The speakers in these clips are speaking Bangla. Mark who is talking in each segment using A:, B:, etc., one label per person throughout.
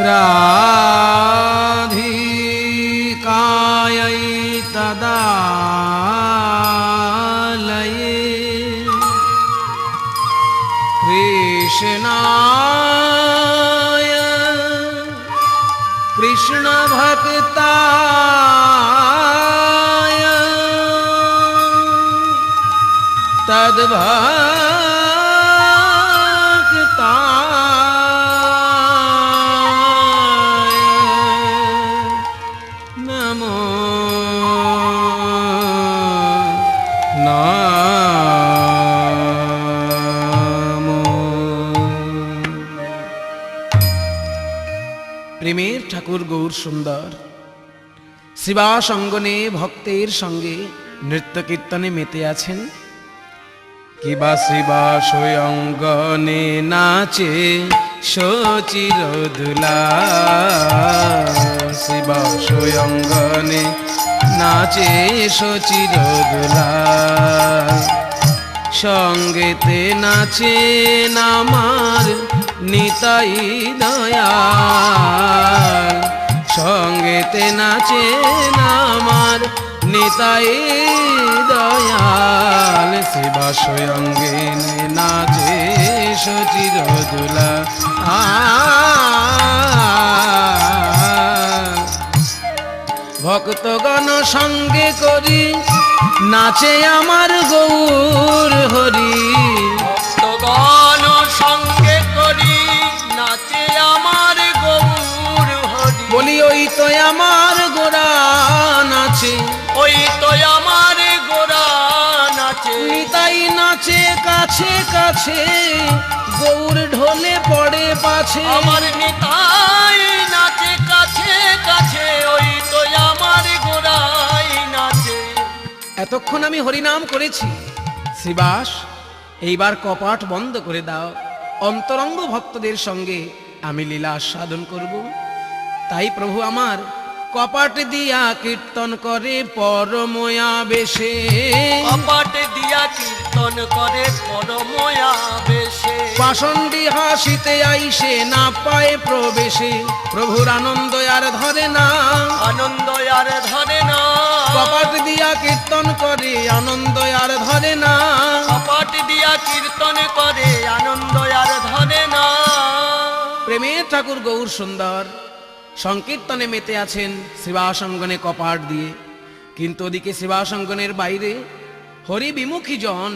A: রাধিকাयै তদালয়ে কৃষ্ণায় কৃষ্ণ ভক্তায় তদ্ভক্তায় নমো নমো। প্রেমের ঠাকুর গৌর সুন্দর শিবাস অঙ্গনে ভক্তের সঙ্গে নৃত্য কীর্তনে মেতে আছেন। কিবা শিবাস অঙ্গনে নাচে সচিরদুলা, শিবাস অঙ্গনে নাচে সচিরদুলা, সঙ্গেতে নাচে আমার নিতাই দয়াল, সঙ্গেতে নাচে আমার নিতাই দয়াল, শিবাস অঙ্গনে নাচে সচিরদুলা। ভক্তগণ সঙ্গে করি নাচে আমার গৌর হরি,
B: ভক্তগণ সঙ্গে করি নাচে আমার গৌর হরি,
A: বলি ওই তো আমার গোরা নাচে,
B: ওই তো আমার গোরা নাচে,
A: নিতাই নাচে কাছে কাছে, গৌর ঢোলে পড়ে পাছে,
B: আমার নিতাই নাচে কাছে কাছে, ওই তো আমার গোরাই নাচে।
A: এতক্ষণ আমি হরিনাম করেছি, শিবাস এইবার কপাট বন্ধ করে দাও, অন্তরঙ্গ ভক্তদের সঙ্গে আমি লীলা আস্বাদন করব। তাই প্রভু আমার কপাট দিয়া কীর্তন করে পরময়া বেশে,
B: কপাট দিয়া কীর্তন করে পরময়া বেশে,
A: পাষণ্ডী হাসিতে আইসে না পায় প্রবেশে, প্রভুর আনন্দ আর ধরে না,
B: আনন্দ আর ধরে না,
A: কপাট দিয়া কীর্তন করে আনন্দ আর ধরে না,
B: কপাট দিয়া কীর্তন করে আনন্দ আর ধরে না।
A: প্রেমের ঠাকুর গৌর সুন্দর সংকীর্তনে মেতে আছেন শিবাসঙ্গনে কপাট দিয়ে, কিন্তু ওদিকে শিবাসঙ্গনের বাইরে হরি বিমুখী জন,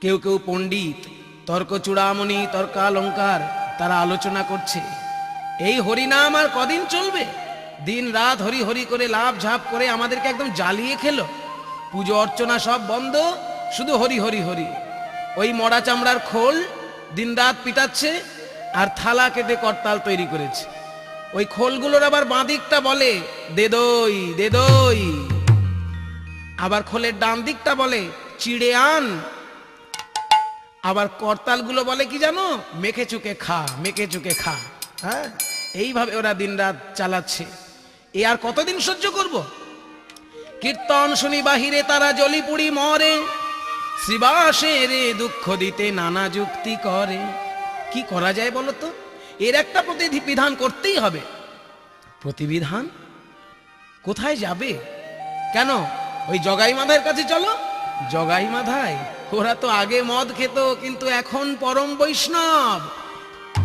A: কেউ কেউ পণ্ডিত, তর্ক চূড়ামণি, তর্কালঙ্কার, তারা আলোচনা করছে এই হরিনাম আর কদিন চলবে, দিন রাত হরি হরি করে লাভ ঝাপ করে আমাদেরকে একদম জ্বালিয়ে খেলো, পুজো অর্চনা সব বন্ধ, শুধু হরি হরি হরি। ওই মরা চামড়ার খোল দিন রাত পিটাচ্ছে আর থালা কেটে করতাল তৈরি করেছে, ওই খোলগুলোর আবার বাঁদিকটা বলে দে দই দে দই, আবার খোলের ডান দিকটা বলে চিড়ে আন, আবার করতালগুলো বলে কি জানো, মেখে চুকে খা মেখে চুকে খা। হ্যাঁ, এইভাবে ওরা দিন রাত চালাচ্ছে, এ আর কতদিন সহ্য করব? কীর্তন শুনি বাহিরে তারা জ্বলি পুড়ি মরে, শিবাসের দুঃখ দিতে নানা যুক্তি করে। কি করা যায় বলো তো? এর একটা প্রতিবিধান করতেই হবে। প্রতিবিধান কোথায় যাবে? কেন ওই জগাই মাধার কাছে চলো। জগাই মাধায় ওরা তো আগে মদ খেত, কিন্তু এখন পরম বৈষ্ণব,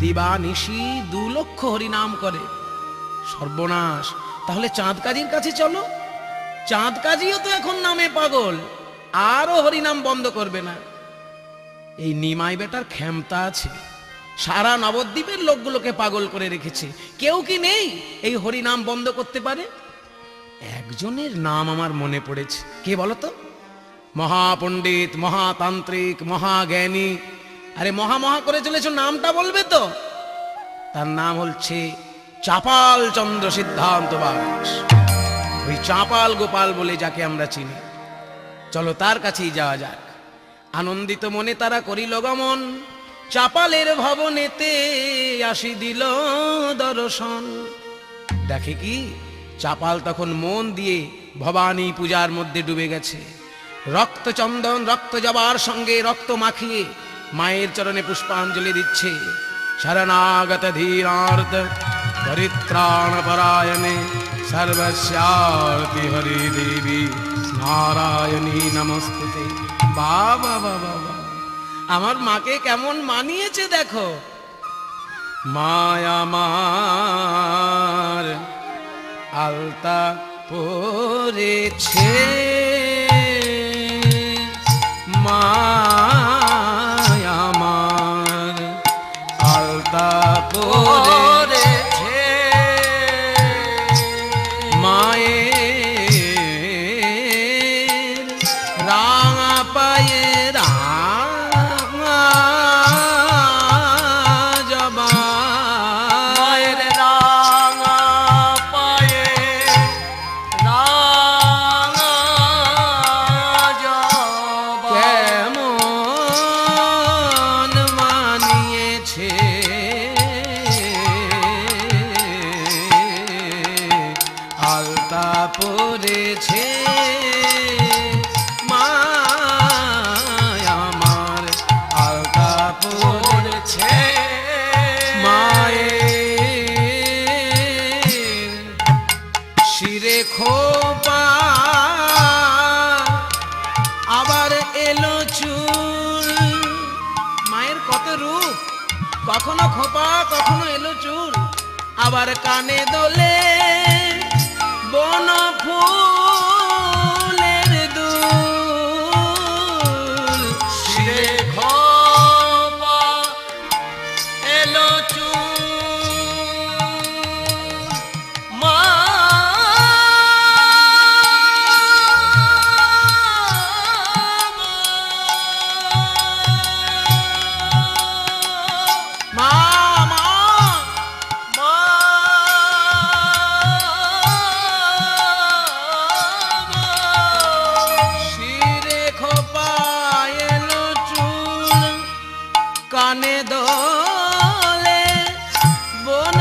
A: দিবানিশি 2 লক্ষ হরিনাম করে। সর্বনাশ, তাহলে চাঁদ কাজীর কাছে চলো। চাঁদ কাজীও তো এখন নামে পাগল, আরো হরিনাম বন্ধ করবে না। এই নিমাই বেটার ক্ষমতা আছে, সারা নবদ্বীপের লোকগুলোকে পাগল করে রেখেছে, কেউ কি নেই এই হরিনাম বন্ধ করতে পারে? একজনের নাম আমার মনে পড়েছে, কে বলতো? মহাপণ্ডিত, মহাতান্ত্রিক, মহাজ্ঞানী, আরে মহা মহা করে চলেছ, নামটা বলবে তো? তার নাম হচ্ছে চাপাল চন্দ্র সিদ্ধান্ত বাস, ওই চাপাল গোপাল বলে যাকে আমরা চিনি। চলো তার কাছেই যাওয়া যাক। আনন্দিত মনে তারা করিল গমন, চাপালের ভবনেতে আসি দিল দর্শন। দেখে কি, চাপাল তখন মন দিয়ে ভবানী পূজার মধ্যে ডুবে গেছে। রক্ত চন্দন, রক্ত জবার সঙ্গে রক্ত মাখিয়ে মায়ের চরণে পুষ্পাঞ্জলি দিচ্ছে। শরণাগত ধীরার্থ परित्राणपरायणे सर्वस्यार्ति हरि देवी नारायणी नमस्ते। বাবা বাবা বাবা, আমার মাকে কেমন মানিয়েছে দেখো। মায়া আমার আলতা পরেছে, মায়া আমার আলতা পরেছে, মায়ের রাঙা পায়ে রাঙা জবা,
B: মায়ের রাঙা পায়ে রাঙা জবা
A: কেমন মানিয়েছে আলতা পরেছে, মায়া আমার আলতা পরেছে, মায়ের শিরে খোপা আবার এলো চুল। মায়ের কত রূপ, কখনো খোপা কখনো এলো চুল, আবার কানে দোলে বন ফুলের দুল।
B: শিরে খোপা এলো চুল, মা
A: মা মা
B: মা
A: শিরে খোপা এলো চুল, কানে দোলে বন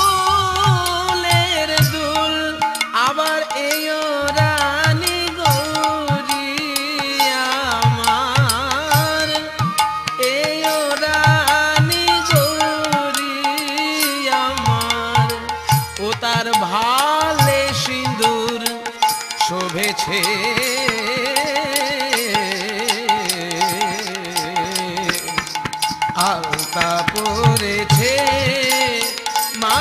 A: ফুলের দুল, আবার এও রানী গৌরী আমার, এও রানী গৌরী আমার, ও তার ভালে সিঁদুর শোভেছে, আলতা পরেছে, মা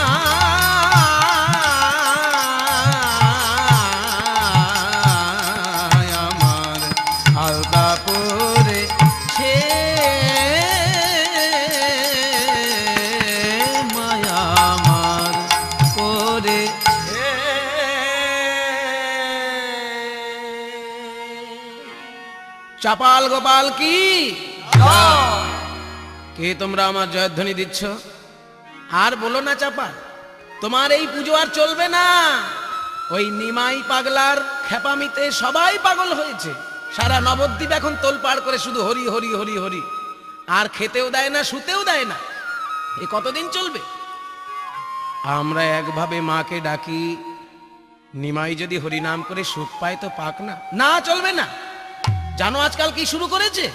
A: আমার আলতা পরেছে, মায়া আমার পরেছে। চাপাল গোপাল কি কে তোমরা আমার জয়ধ্বনি দিচ্ছ? আর বলো না চাপাল, তোমার এই পুজো আর চলবে না। ওই নিমাই পাগলার খেপামিতে সবাই পাগল হয়েছে, সারা নবদ্বীপ এখন তোলপাড় করে শুধু হরি হরি হরি হরি, আর খেতেও দেয় না শুতেও দেয় না। এ কতদিন চলবে? আমরা একভাবে মাকে ডাকি, নিমাই যদি হরিনাম করে সুখ পায় তো পাক না। না, চলবে না। জানো আজকাল কি শুরু করেছে?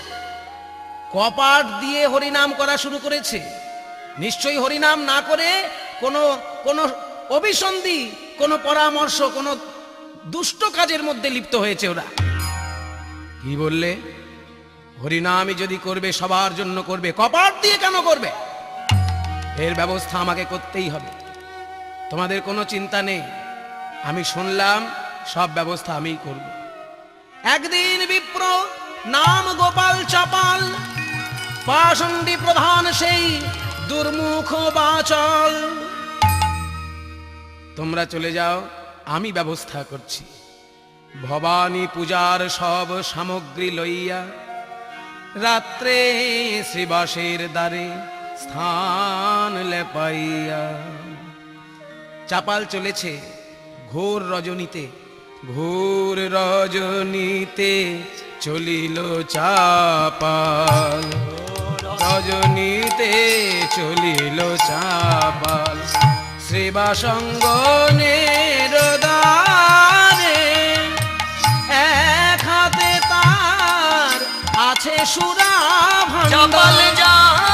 A: কপাট দিয়ে হরিনাম করা শুরু করেছে। নিশ্চয়ই হরিনাম না করে কোনো কোনো অভিসন্ধি, কোনো পরামর্শ, কোনো দুষ্ট কাজের মধ্যে লিপ্ত হয়েছে ওরা। কি বললে? হরিনামই যদি করবে সবার জন্য করবে, কপাট দিয়ে কেন করবে? এর ব্যবস্থা আমাকে করতেই হবে। তোমাদের কোনো চিন্তা নেই, আমি শুনলাম, সব ব্যবস্থা আমিই করব। একদিন বিপ্র নাম গোপাল চাপাল, পাষণ্ডী প্রধান সেই দুর্মুখ বাচাল। তোমরা চলে যাও, আমি ব্যবস্থা করছি। ভবানী পূজার সব সামগ্রী লইয়া রাত্রে শ্রীবাসের দ্বারে স্থান লেপাইয়া। চাপাল চলেছে ঘোর রজনীতে, ঘোর রজনীতে চলিল চাপাল, রজনীতে চলিল চাপাল। শ্রীবাসঙ্গনের দ্বারে এক হাতে তার আছে সুরা
B: চাপাল
A: ভান্ডার।
B: যায়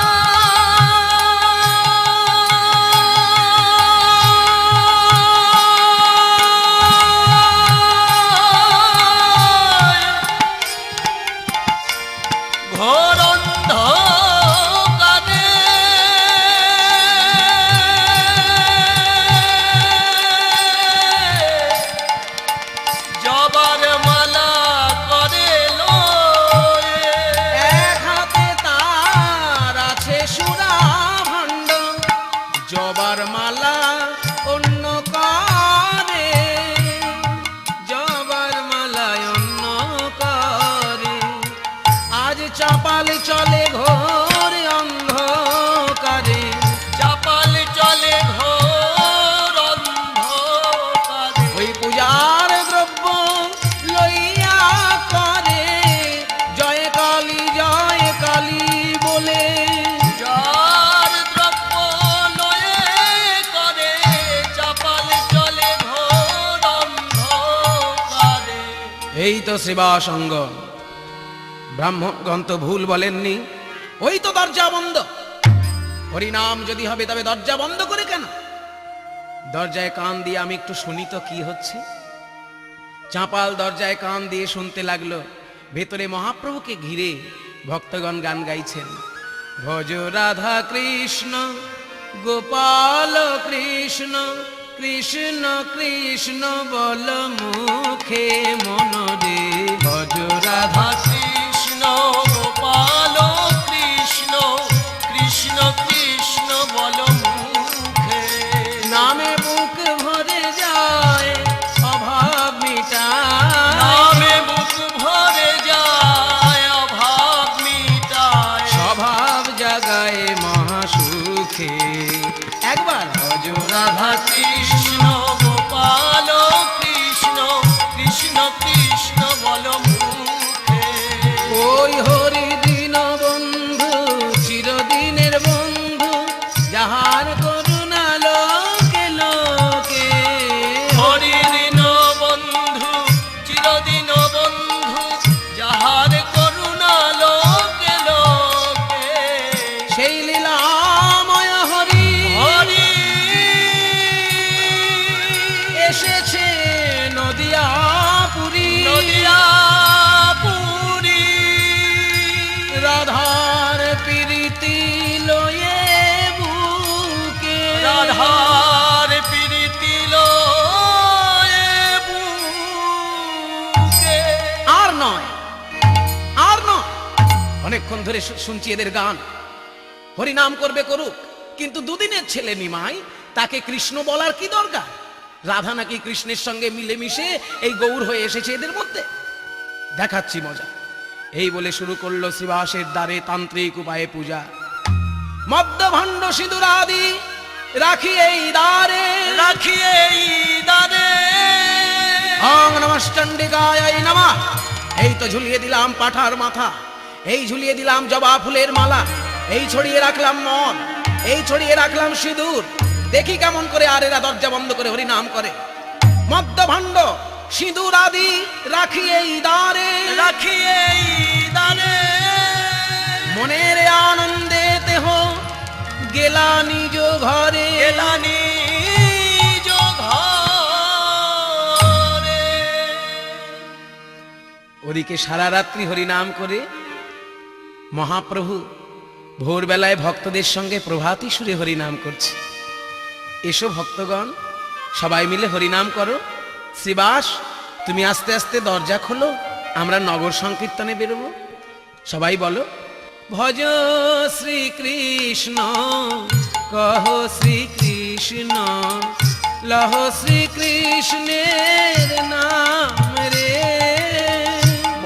A: জবার মালা অন্য করে, জবার মালায় অন্য করে, আজ চাপাল চলে ঘোর অন্ধকারে,
B: চাপাল চলে ঘোর অন্ধকারে,
A: ওই পূজার দ্রব্য লইয়া করে জয় কালী বলে,
B: যার দ্রব্য লয়ে করে চাপাল চলে ঘোর অন্ধকারে।
A: এই তো সেবাসঙ্গ। ব্রাহ্মণগণ তো ভুল বলেননি, ওই তো দরজা বন্ধ। হরিনাম যদি হবে তবে দরজা বন্ধ করে কেন? দরজায় কান দিয়ে আমি একটু শুনি তো কি হচ্ছে। চাঁপাল দরজায় কান দিয়ে শুনতে লাগলো, ভেতরে মহাপ্রভুকে ঘিরে ভক্তগণ গান গাইছেন, ভজ রাধা কৃষ্ণ গোপাল কৃষ্ণ, কৃষ্ণ কৃষ্ণ বল মুখে মনরে, ভজ রাধা
B: কৃষ্ণ গোপাল কৃষ্ণ, কৃষ্ণ কৃষ্ণ বল মুখে,
A: নামে বুক ভরে যায় অভাব মিটায়,
B: নামে বুক ভরে যায় অভাব মিটায়,
A: স্বভাব জাগায় মহাসুখে। একবার ভজ রাধা
B: কৃষ্ণ গোপাল কৃষ্ণ, কৃষ্ণ কৃষ্ণ বল মুখে,
A: ওই হরি দিন বন্ধু চিরদিনের বন্ধু, যাহার করুণা লোকে লোকে,
B: হরি দিন বন্ধু চিরদিন বন্ধু, যাহার করুণা লোকে লোকে,
A: সেই লীলাময় হরি
B: হরি
A: এসেছে নদিয়া পুরী,
B: নদিয়া পুরী,
A: রাধার প্রীতি লয়ে বুকে,
B: রাধার প্রীতি লয়ে বুকে।
A: আর নয়, আর নয়। অনেকক্ষণ ধরে শুনছি এদের গান, হরিনাম করবে করুক, কিন্তু দুদিনের ছেলে নিমাই, তাকে কৃষ্ণ বলার কি দরকার? রাধা নাকি কৃষ্ণের সঙ্গে মিলেমিশে এই গৌর হয়ে এসেছে এদের মধ্যে। দেখাচ্ছি মজা। এই বলে শুরু করলো শিবাসের দ্বারে তান্ত্রিক উপায়ে পূজা, মদ্য ভণ্ড সিঁদুর আদি রাখি এই দ্বারে,
B: রাখিয়ে দাদে
A: ওং নমশ্চণ্ডিকায় নমঃ। এই তো ঝুলিয়ে দিলাম পাঠার মাথা, এই ঝুলিয়ে দিলাম জবা ফুলের মালা, এই ছড়িয়ে রাখলাম মদ, এই ছড়িয়ে রাখলাম সিঁদুর। দেখি কেমন করে আর এরা দরজা বন্ধ করে হরি নাম করে। মদ্য ভাণ্ড সিঁদুর আদি রাখি এই দ্বারে,
B: রাখিয়ে দাদে
A: মনের আনন্দে দেহ গেলা নিজ ঘরে,
B: এলানি ঘরে।
A: ওদিকে সারা রাত্রি হরিনাম করে মহাপ্রভু ভোরবেলায় ভক্তদের সঙ্গে প্রভাতী সুরে হরিনাম করছে। এসো ভক্তগণ, সবাই মিলে হরিনাম করো। শ্রীবাস, তুমি আস্তে আস্তে দরজা খোলো, আমরা নগর সংকীর্তনে বেরোবো। সবাই বলো, ভজ শ্রীকৃষ্ণ কহ শ্রীকৃষ্ণ, লহ শ্রীকৃষ্ণের নাম রে,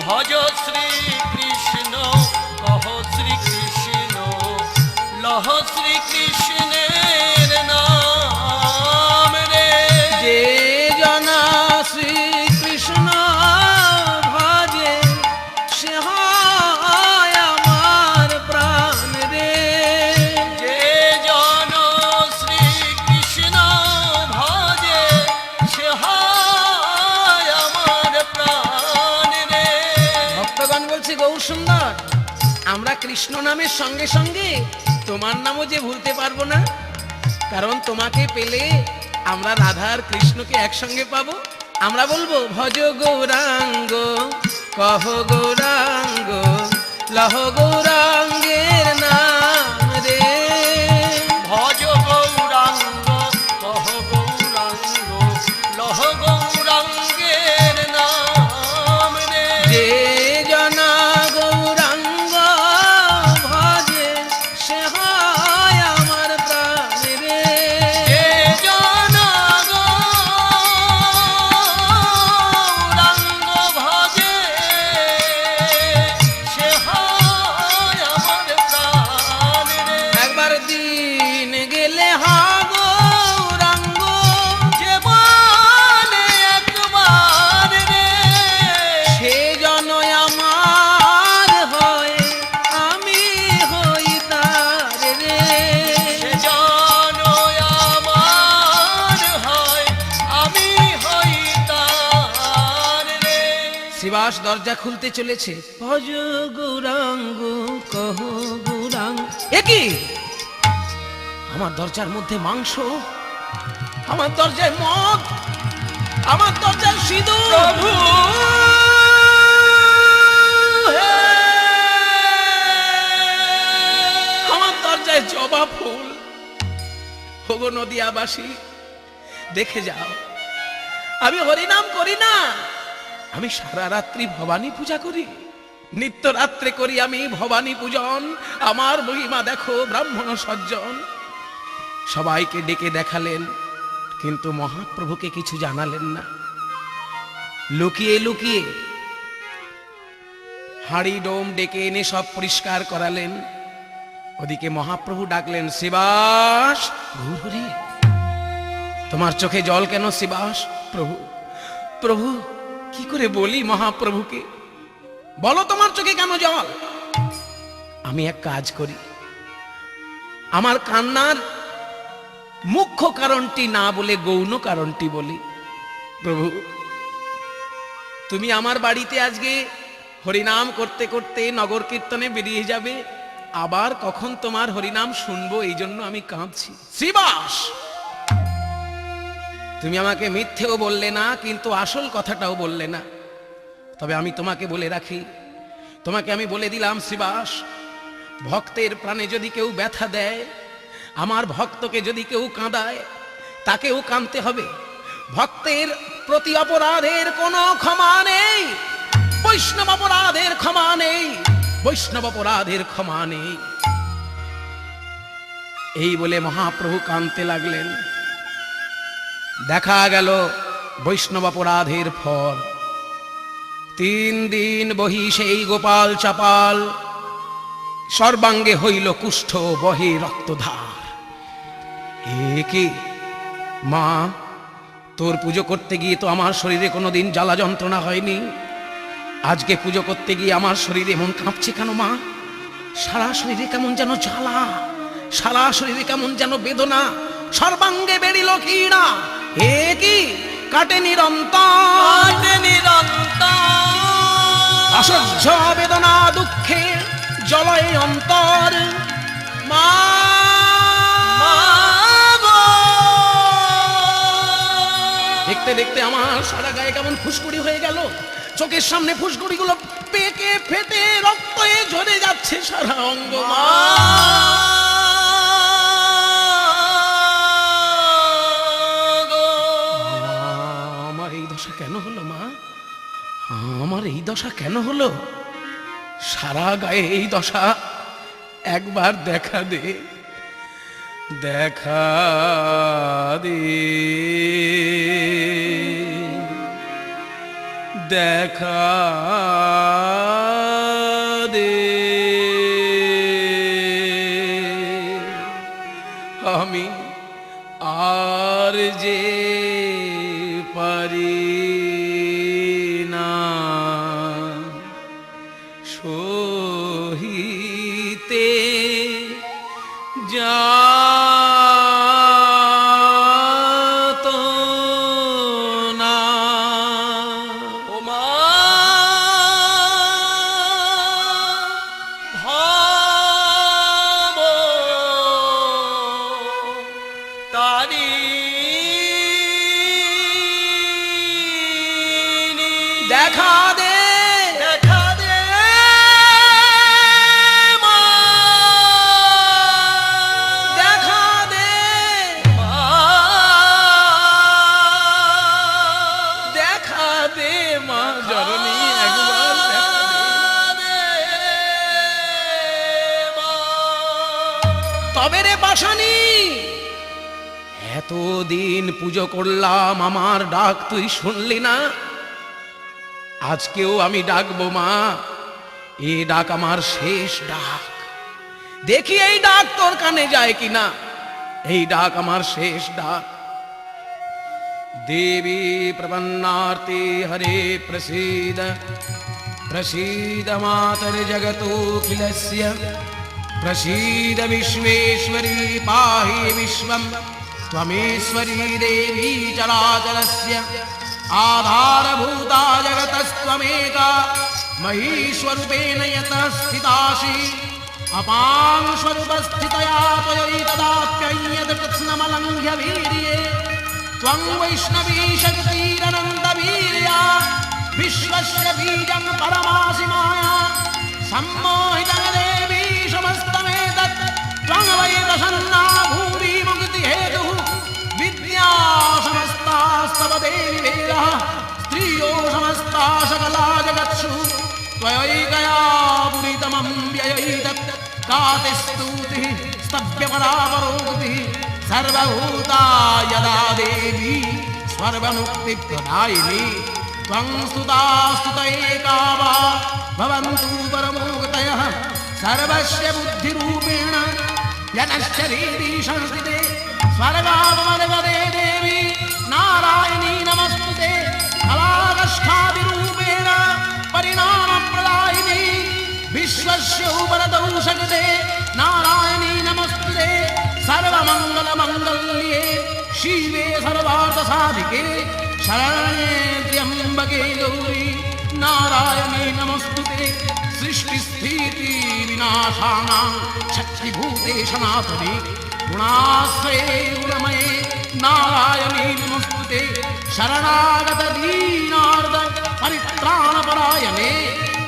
B: ভজ শ্রীকৃষ্ণ কহ শ্রীকৃষ্ণ, লহ শ্রীকৃষ্ণের নাম রে,
A: যে জনা শ্রীকৃষ্ণ ভজে সে হয় আমার প্রাণ রে,
B: যে জন শ্রীকৃষ্ণ ভজে সে হয় আমার প্রাণ রে।
A: ভক্তগণ বলছে, গৌর সুন্দর, আমরা কৃষ্ণ নামের সঙ্গে সঙ্গে তোমার নামও যে ভুলতে পারবো না, কারণ তোমাকে পেলে আমরা রাধা আর কৃষ্ণকে একসঙ্গে পাবো। আমরা বলবো, ভজ গৌরাঙ্গ কহ গৌরাঙ্গ, লহ গৌরাঙ্গের নাম রে,
B: ভজ গৌরাঙ্গ কহ গৌরাঙ্গ, লহ গৌরাঙ্গের নাম রে,
A: যে জনা গৌরাঙ্গ ভজে সে হয় আমার প্রাণ রে। শিবাস দরজা খুলতে চলেছে, ভজ গৌরাঙ্গ কহ গৌরাঙ্গ। এ কি? আমার দরজার মধ্যে মাংস, আমার দরজায় মদ, আমার দরজায় সিঁদুর।
B: প্রভু
A: আমার দরজায় জবা ফুল। ওগো নদিয়াবাসী, দেখে যাও, আমি হরিনাম করি না, আমি সারা রাত্রি ভবানী পূজা করি, নিত্য রাত্রে করি আমি ভবানী পূজন। আমার মহিমা দেখো ব্রাহ্মণ সজ্জন। সবাইকে ডেকে দেখালেন, কিন্তু মহাপ্রভুকে কিছু জানালেন না। লুকিয়ে লুকিয়ে হাড়ি ডোম ডেকে এনে সব পরিষ্কার করালেন। ওদিকে মহাপ্রভু ডাকলেন, শিবাস ঘুরঘুরি, তোমার চোখে জল কেন শিবাস? প্রভু প্রভু কি করে বলি মহাপ্রভুকে, বলো তোমার চোখে কেন জল? আমি এক কাজ করি, আমার কান্নার মুখ্য কারণটি না বলে গৌণ কারণটি বলি। প্রভু, তুমি আমার বাড়িতে আজকে হরিনাম করতে করতে নগর কীর্তনে বেরিয়ে যাবে, আবার কখন তোমার হরিনাম শুনবো, এই জন্য আমি কাঁদছি। শ্রীবাস, তুমি আমাকে মিথ্যেও বললে না, কিন্তু আসল কথাটাও বললে না। তবে আমি তোমাকে বলে রাখি, তোমাকে আমি বলে দিলাম শ্রীবাস, ভক্তের প্রাণে যদি কেউ ব্যথা দেয়, আমার ভক্তকে যদি কেউ কাঁদায়, তাকেও কাঁদতে হবে। ভক্তের প্রতি অপরাধের কোনো ক্ষমা নেই, বৈষ্ণব অপরাধের ক্ষমা নেই, বৈষ্ণব অপরাধের ক্ষমা নেই। এই বলে মহাপ্রভু কাঁদতে লাগলেন। দেখা গেল বৈষ্ণব অপরাধের ফল। 3 দিন বহি সেই গোপাল চাপাল, সর্বাঙ্গে হইল কুষ্ঠ, বহে রক্তধার। এ কি মা, তোর পুজো করতে গিয়ে তো আমার শরীরে কোনোদিন জ্বালা যন্ত্রণা হয়নি, আজকে পুজো করতে গিয়ে আমার শরীরে এমন কাঁপছে কেন মা? সারা শরীরে কেমন যেন জ্বালা, সারা শরীরে কেমন যেন বেদনা, সর্বাঙ্গে বেরিল কিনা। এ কি কাটে নিরন্তর, অসহ্য বেদনা দুঃখে জলয়ে অন্তর। মা দেখতে দেখতে আমার সারা গায়ে কেমন ফুসকুড়ি হয়ে গেল, চোখের সামনে ফুসকুড়িগুলো পেকে ফেটে রক্ত হয়ে ঝরে যাচ্ছে সারা অঙ্গ। মা আমার এই দশা কেন হলো মা? আমার এই দশা কেন হলো? সারা গায়ে এই দশা, একবার দেখা দে, দেখা দে, দেখা দে। আমি আর যে পারি না সহিতে যাতনা।
B: ও মা ভাব তারিণী,
A: দেখা দে,
B: দেখা দে মা,
A: দেখা দে,
B: মা,
A: দেখা দে মা জননী, একবার দেখা দে। তবে রে পাশানি, এতদিন পুজো করলাম, আমার ডাক তুই শুনলি না, আজকেও আমি ডাকবো মা। এই ডাক আমার শেষ ডাক, দেখি এই ডাক তোর কানে যায় কিনা। এই ডাক আমার শেষ ডাক। দেবী প্রপন্নার্তি হরে প্রসীদ, প্রসীদ মাতর জগতোখিলস্য, প্রসীদ বিশ্বেশ্বরী পাহি বিশ্বম, त्वमेश्वरी देवी चराचरस्य, आधारभूता जगतस्त्वमेका महीश्वरूपेण यतः स्थितासि अपां स्वरूपस्थितया त्वयैतदाप्यय्यदकृत्स्नमलङ्घ्य वीर्ये त्वं वैष्णवी शक्तिरनन्तवीर्या विश्वस्य बीजं परमासि माया सम्मोहितं देवी समस्तमेतत् त्वं वै प्रसन्ना भूमि मुक्तिहेतुः विद्या समस्तास्तव देवी वेदः स्त्रियो समस्ता सकला जगत्सु त्वयैकया पुरितमं व्ययैतत् काते स्तुतिः स्तव्यपरापरोक्तिः सर्वभूता यदा देवी स्वर्गमुक्तिप्रदायिनी त्वं स्तुता स्तुत एका वा भवन्तु परमोक्तयः सर्वस्य बुद्धिरूपेण जनशरीरी संस्थिते स्वर्गापमर्गदे देवी नारायणी नमस्तुते कलाकष्ठादिरूपेण परिणामप्रदायिनी विश्वस्य उपरतौ शक्ते नारायणी नमस्तुते सर्वमङ्गलमङ्गल्ये शिवे सर्वार्थसाधिके शरण्ये त्र्यम्बके गौरी नारायणी नमस्तुते सृष्टिस्थिति विनाशानां शक्तिभूते सनातने गुणाश्रये गुणमये नारायणी नमस्तुते शरणागत दीनार्द परित्राणपरायणे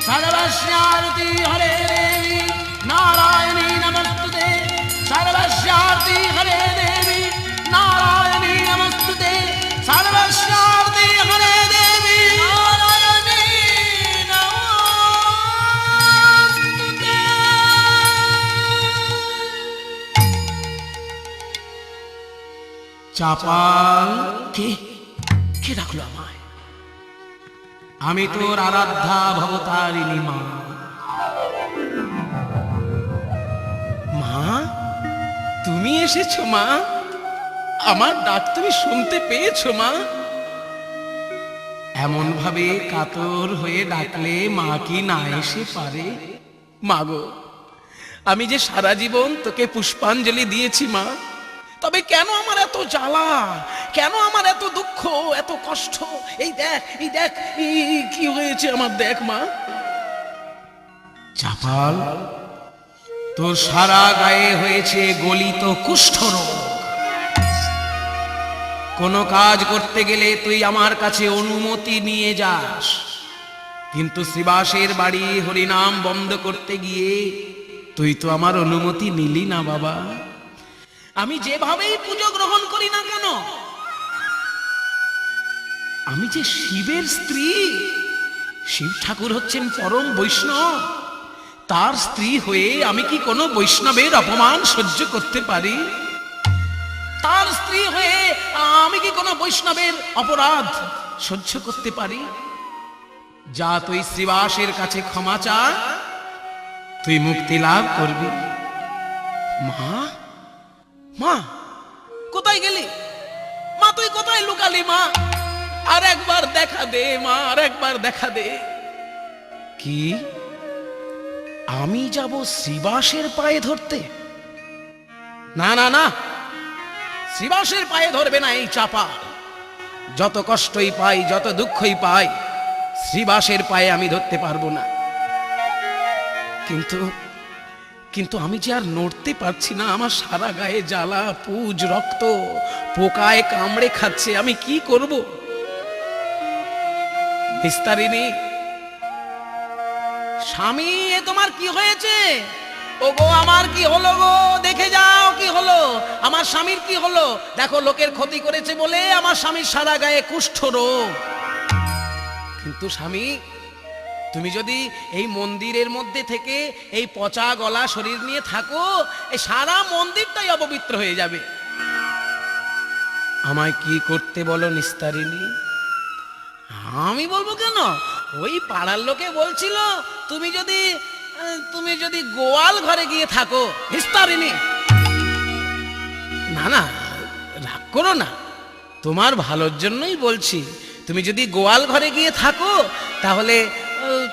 A: सर्वस्यार्ति हरे देवी नारायणी नमस्तुते सर्वस्यार्ति हरे देवी नारायणी नमस्तुते सर्वस्यार्ति हरे देवी नारायणी नमस्तुते। চাপাল কে কে ডাকলো আমায়? আমি তোর আরাধ্যা ভবতারিণী মা। মা তুমি এসেছো মা? আমার ডাক তুমি শুনতে পেয়েছো মা? এমন ভাবে কাতর হয়ে ডাকলে মা কি না এসে পারে? মাগো আমি যে সারা জীবন তোকে পুষ্পাঞ্জলি দিয়েছি মা, তবে কেন আমার এত জ্বালা, কেন আমার এত দুঃখ, এত কষ্ট? এই দেখ এই দেখ কি হয়েছে আমার, দেখ মা। চাপাল তোর সারা গায়ে হয়েছে গলিত কুষ্ঠরোগ। কোনো কাজ করতে গেলে তুই আমার কাছে অনুমতি নিয়ে যাস, কিন্তু শ্রীবাসের বাড়ি হরিনাম বন্ধ করতে গিয়ে তুই তো আমার অনুমতি নিলি না বাবা। আমি যেভাবেই পুজো গ্রহণ করি না কেন, আমি যে শিবের স্ত্রী, শিব ঠাকুর হচ্ছেন পরম বৈষ্ণব, তার স্ত্রী হয়ে আমি কি কোনো বৈষ্ণবের অপমান সহ্য করতে পারি? তার স্ত্রী হয়ে আমি কি কোনো বৈষ্ণবের অপরাধ সহ্য করতে পারি? যা তুই শ্রীবাসের কাছে ক্ষমা চা, তুই মুক্তি লাভ করবি। মা মা কোথায় গেলি মা? তুই কোথায় লুকালি মা? আর একবার দেখা দে মা, আর একবার দেখা দে। কি আমি যাব শ্রীবাসের পায়ে ধরতে? না না না, শ্রীবাসের পায়ে ধরবে না এই চাপা। যত কষ্টই পাই, যত দুঃখই পাই, শ্রীবাসের পায়ে আমি ধরতে পারবো না। কিন্তু কিন্তু আমি যে আর নড়তে পারছি না, আমার সারা গায়ে জ্বালা পুজ রক্ত পোকায় কামড়ে খাচ্ছে, আমি কি করব? বিস্তারিণী স্বামী, এ তোমার কি হয়েছে? ও গো আমার কি হলো গো? দেখে যাও কি হলো, আমার স্বামীর কি হলো? দেখো লোকের ক্ষতি করেছে বলে আমার স্বামীর সারা গায়ে কুষ্ঠ রোগ। কিন্তু স্বামী, তুমি যদি এই মন্দিরের মধ্যে থেকে এই পচা গলা শরীর নিয়ে থাকো, এই সারা মন্দিরটাই অপবিত্র হয়ে যাবে। আমায় কি করতে বলো নিস্তারিণী? আমি বলবো কেন? ওই পাড়ার লোকে বলছিল তুমি যদি গোয়াল ঘরে গিয়ে থাকো। নিস্তারিণী না না, রাগ করো না, তোমার ভালোর জন্যই বলছি। তুমি যদি গোয়াল ঘরে গিয়ে থাকো তাহলে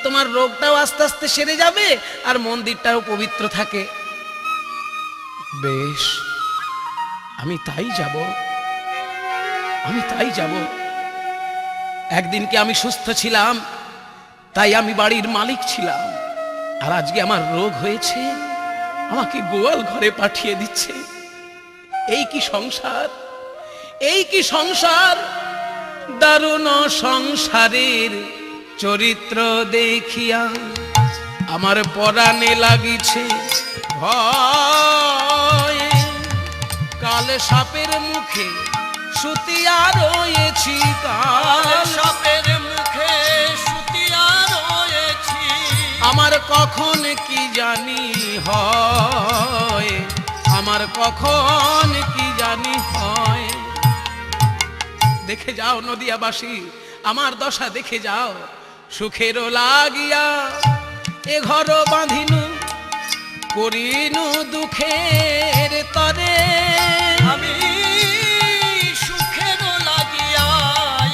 A: তোমার রোগটাও আস্তে আস্তে সেরে যাবে আর মন্দিরটাও পবিত্র থাকে। বেশ, আমি তাই যাব। একদিন কি আমি সুস্থ ছিলাম, তাই আমি বাড়ির মালিক ছিলাম, আর আজকে আমার রোগ হয়েছে, আমাকে গোয়াল ঘরে পাঠিয়ে দিচ্ছে। এই কি সংসার, এই কি সংসার! দারুণ সংসারের চরিত্র দেখিয়া আমার পরাণে লাগিছে ভয়। কাল সাপের মুখে সুতিয়া রয়েছি, কাল
B: সাপের মুখে সুতিয়া রয়েছি।
A: আমার কখন কি জানি হয়, আমার কখন কি জানি হয়। দেখে যাও নদিয়াবাসী, আমার দশা দেখে যাও। সুখেরও লাগিয়া এ ঘর বাঁধিনু, করিনু দুঃখের তরে।
B: আমি সুখের লাগিয়া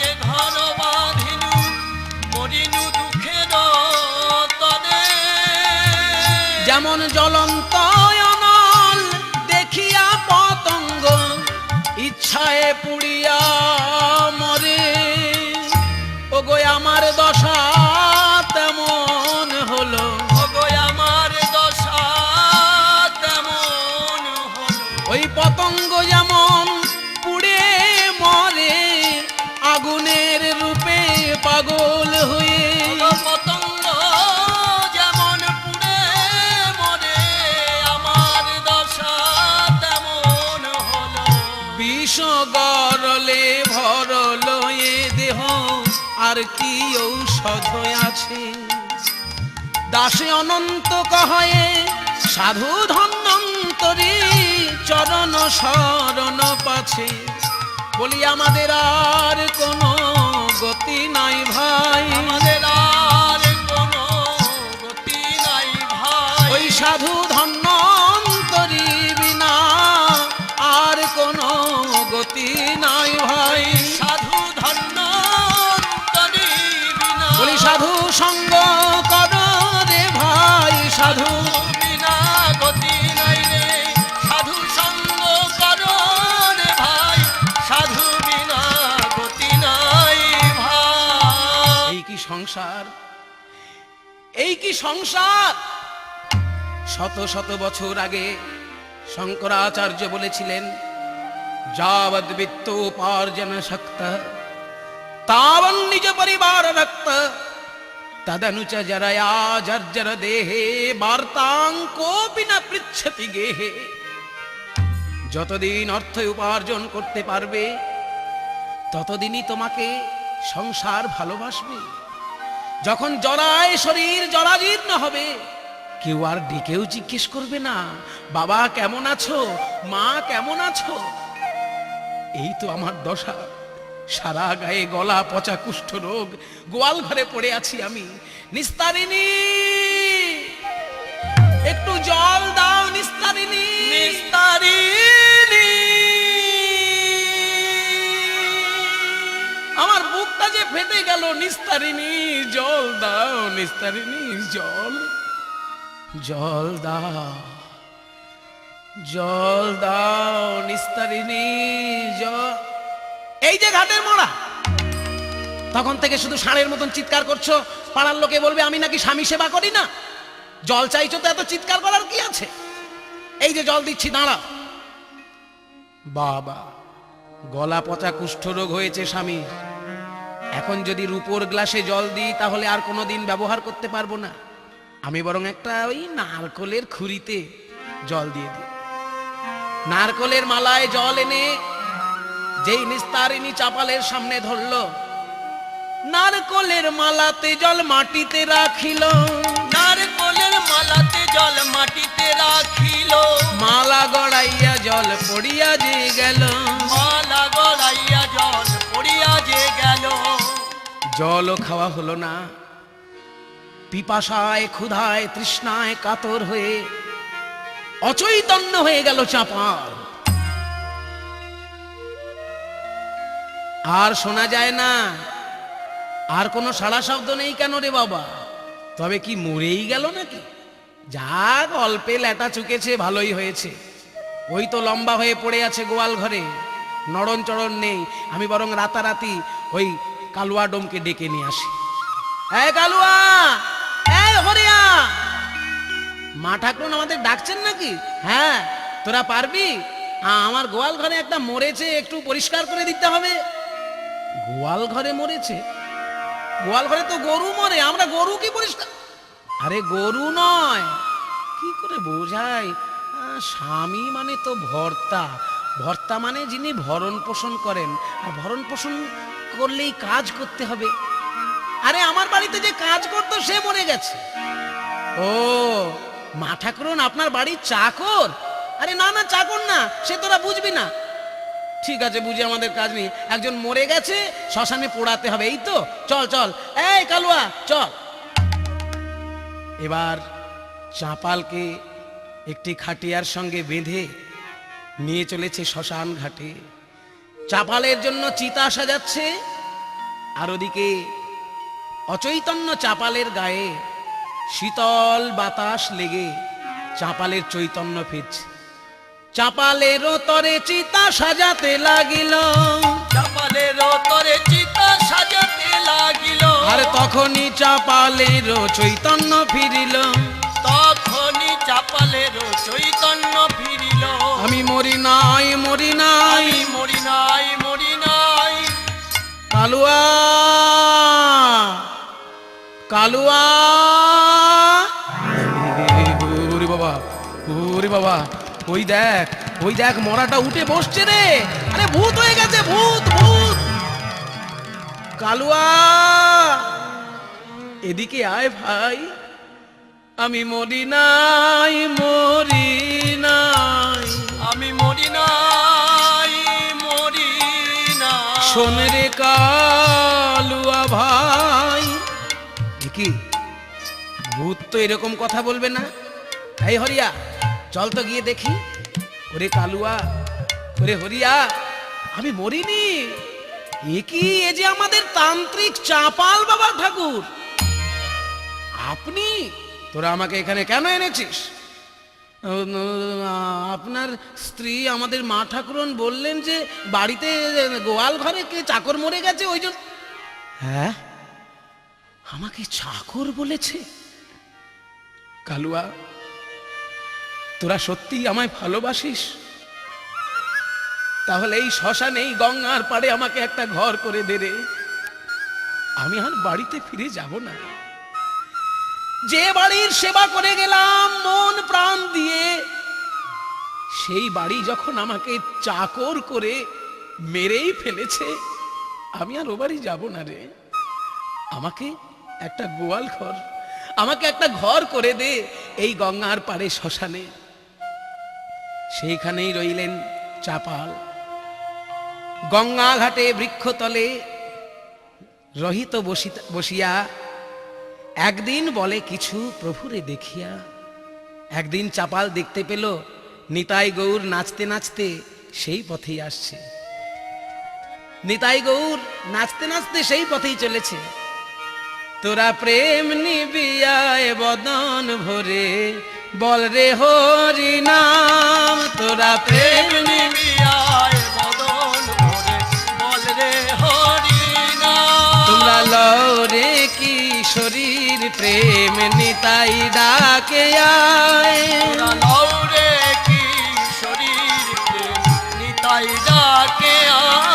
B: এ ঘর বাঁধিনু, করিনু দুঃখের তরে।
A: যেমন জ্বলন্ত অনল দেখিয়া পতঙ্গ ইচ্ছায় পুড়িয়া মরে, ওগো আমার দশা তেমন হলো,
B: ওগো আমার দশা তেমন হলো।
A: ওই পতঙ্গ যেমন পুড়ে মরে আগুনের রূপে পাগল হয়ে।
B: ওগো পতঙ্গ যেমন পুড়ে মরে, আমার দশা তেমন হলো।
A: বিষ গরলে ভরল এ দেহ, আর কি ঔষধ আছে? দাসে অনন্ত কহে সাধু ধন্বন্তরী, চরণ শরণ পাছে। বলি আমাদের আর কোনো গতি নাই ভাই,
B: আমাদের আর কোনো গতি নাই ভাই।
A: ওই সাধু ধন্বন্তরী বিনা আর কোনো গতি নাই ভাই।
B: সাধু ধন্বন্তরী বিনা,
A: বলি সাধু সঙ্গ কর রে ভাই, সাধু
B: বিনা গতি নাই রে। সাধু সঙ্গ করো রে ভাই, সাধু বিনা গতি নাই ভাই।
A: এই কি সংসার, এই কি সংসার! শত শত বছর আগে শঙ্করাচার্য বলেছিলেন, যাবদ বিত্ত উপার্জন শক্ত তাবন নিজ পরিবার রক্ত, তদনুচ জরয়া জর্জর দেহে বার্তাং কোপি না পৃচ্ছতি গেহে। যতদিন অর্থ উপার্জন করতে পারবে, ততদিনই তোমাকে সংসার ভালোবাসবে। যখন জরায় শরীর জরাজীর্ণ হবে, কেউ আর ডেকেও জিজ্ঞেস করবে না, বাবা কেমন আছো, মা কেমন আছো। এই তো আমার দশা, সারা গায়ে গলা পচা কুষ্ঠ রোগ, গোয়াল ঘরে পড়ে আছি আমি। নিস্তারিণী, একটু জল দাও নিস্তারিণী।
B: নিস্তারিণী,
A: আমার বুকটা যে ফেটে গেল, নিস্তারিণী জল দাও, নিস্তারিণী জল, জল দাও, জল দাও নিস্তারিণী জল। এই যে ঘাটের মোড়া, তখন থেকে শুধু ষাঁড়ের মতন চিৎকার করছো, পাড়ার লোকে বলবে আমি নাকি স্বামী সেবা করি না। জল চাইছো তো এত চিৎকার করার কি আছে? এই যে জল দিচ্ছি, দাঁড়া। বাবা, গলা পচা কুষ্ঠরোগ হয়েছে স্বামী, এখন যদি রূপোর গ্লাসে জল দিই তাহলে আর কোনোদিন ব্যবহার করতে পারবো না। আমি বরং একটা ওই নারকলের খুরিতে জল দিয়ে দিই। নারকলের মালায় জল এনে যেই নিস্তারিণী চাপালের সামনে ধরল, নারকলের মালাতে জল মাটিতে রাখিল,
B: নারকলের মালাতে জল মাটিতে রাখিল।
A: মালা গড়াইয়া জল পড়িয়া যে গেল,
B: মালা গড়াইয়া জল পড়িয়া যে গেল।
A: জলও খাওয়া হলো না। পিপাসায় ক্ষুধায় তৃষ্ণায় কাতর হয়ে অচৈতন্য হয়ে গেল চাপাল। আর শোনা যায় না, আর কোনো সাড়া শব্দ নেই কেন রে বাবা? তবে কি মরেই গেল নাকি? যাক, অল্পে ল্যাটা চুকেছে, ভালোই হয়েছে। ওই তো লম্বা হয়ে পড়ে আছে গোয়াল ঘরে, নড়ন চড়ন নেই। আমি বরং রাতারাতি ওই কালুয়া ডোমকে ডেকে নিয়ে আসি। এই কালুয়া, এই হরিয়া, মা ঠাকুরন আমাদের ডাকছেন নাকি? হ্যাঁ, তোরা পারবি? আমার গোয়াল ঘরে একটা মরেছে, একটু পরিষ্কার করে দিতে হবে। গোয়াল ঘরে মরেছে? গোয়াল ঘরে তো গরু মরে, আমরা গরু কি পরিষ্কার? আরে গরু নয়, কি করে বোঝাই? স্বামী মানে তো ভর্তা, ভর্তা মানে যিনি ভরণ পোষণ করেন, আর ভরণ পোষণ করলেই কাজ করতে হবে। আরে আমার বাড়িতে যে কাজ করতো সে মরে গেছে। ও, মা ঠাকুরন আপনার বাড়ির চাকর? আরে না না, চাকর না, সে তোরা বুঝবি না। ঠিক আছে, বুঝি, আমাদের কাজ নেই। একজন মরে গেছে, শ্মশানে পোড়াতে হবে, এই তো। চল চল, এই কালুয়া চল। এবার চাপালকে একটি খাটিয়ার সঙ্গে বেঁধে নিয়ে চলেছে শ্মশান ঘাটে। চাপালের জন্য চিতা সাজাচ্ছে, আর ওদিকে অচৈতন্য চাপালের গায়ে শীতল বাতাস লেগে চাপালের চৈতন্য ফিরছে। চাপালের তরে চিতা সাজাতে লাগিল,
B: চাপালের তরে চিতা সাজাতে লাগিল,
A: আর তখনই চাপালের চৈতন্য ফিরিল।
B: তখনই চাপালের চৈতন্য ফিরিল।
A: আমি মরি নাই, মরি নাই,
B: আমি মরি নাই, মরি নাই।
A: কালুয়া, কালুয়া, ওরে বাবা, ওরে বাবা, ওই দেখ, ওই দেখ, মরাটা উঠে বসছে রে। আরে ভূত হয়ে গেছে, ভূত, ভূত। কালুয়া, এদিকে আয় ভাই, আমি মরি নাই, মরি নাই,
B: আমি মরি নাই, মরি নাই।
A: শোন রে কালুয়া ভাই। কি ভূত তো এরকম কথা বলবে না। এই হরিয়া, চল তো গিয়ে দেখি। ওরে কালুয়া, ওরে হরিয়া, আমি মরিনি। এ কি, এ যে আমাদের তান্ত্রিক চাপাল বাবা ঠাকুর। আপনি, তোরা আমাকে এখানে কেন এনেছিস? আপনার স্ত্রী আমাদের মা ঠাকুরন বললেন যে বাড়িতে গোয়াল ঘরে কে চাকর মরে গেছে, ওই জন্য। হ্যাঁ, আমাকে চাকর বলেছে? কালুয়া, তোরা সত্যি আমায় ভালোবাসিস? তাহলে এই শ্মশানে, এই গঙ্গার পাড়ে আমাকে একটা ঘর করে দে রে। আমি আর বাড়িতে ফিরে যাব না। যে বাড়ির সেবা করে গেলাম মন প্রাণ দিয়ে, সেই বাড়ি যখন আমাকে চাকর করে মেরেই ফেলেছে, আমি আর ও বাড়ি যাব না রে। আমাকে একটা গোয়াল ঘর, আমাকে একটা ঘর করে দে এই গঙ্গার পাড়ে শ্মশানে। সেইখানেই রইলেন চাপাল। গঙ্গা ঘাটে বৃক্ষতলে রহিত বসিয়া একদিন বলে কিছু প্রভুরে দেখিয়া। একদিন চাপাল দেখতে পেল নিতাই গৌর নাচতে নাচতে সেই পথেই আসছে। নিতাই গৌর নাচতে নাচতে সেই পথেই চলেছে। তোরা প্রেম নিবিয়ায় বদন ভরে বল রে হরি নাম। তোরা প্রেম
B: নিবিয়ায় বদন ভরে বল রে হরি নাম।
A: তোমরা লও রে কিশোরীর প্রেম নিতাই ডাকে আয়।
B: তোরা লও রে কিশোরীর প্রেম নিতাই ডাকে আয়।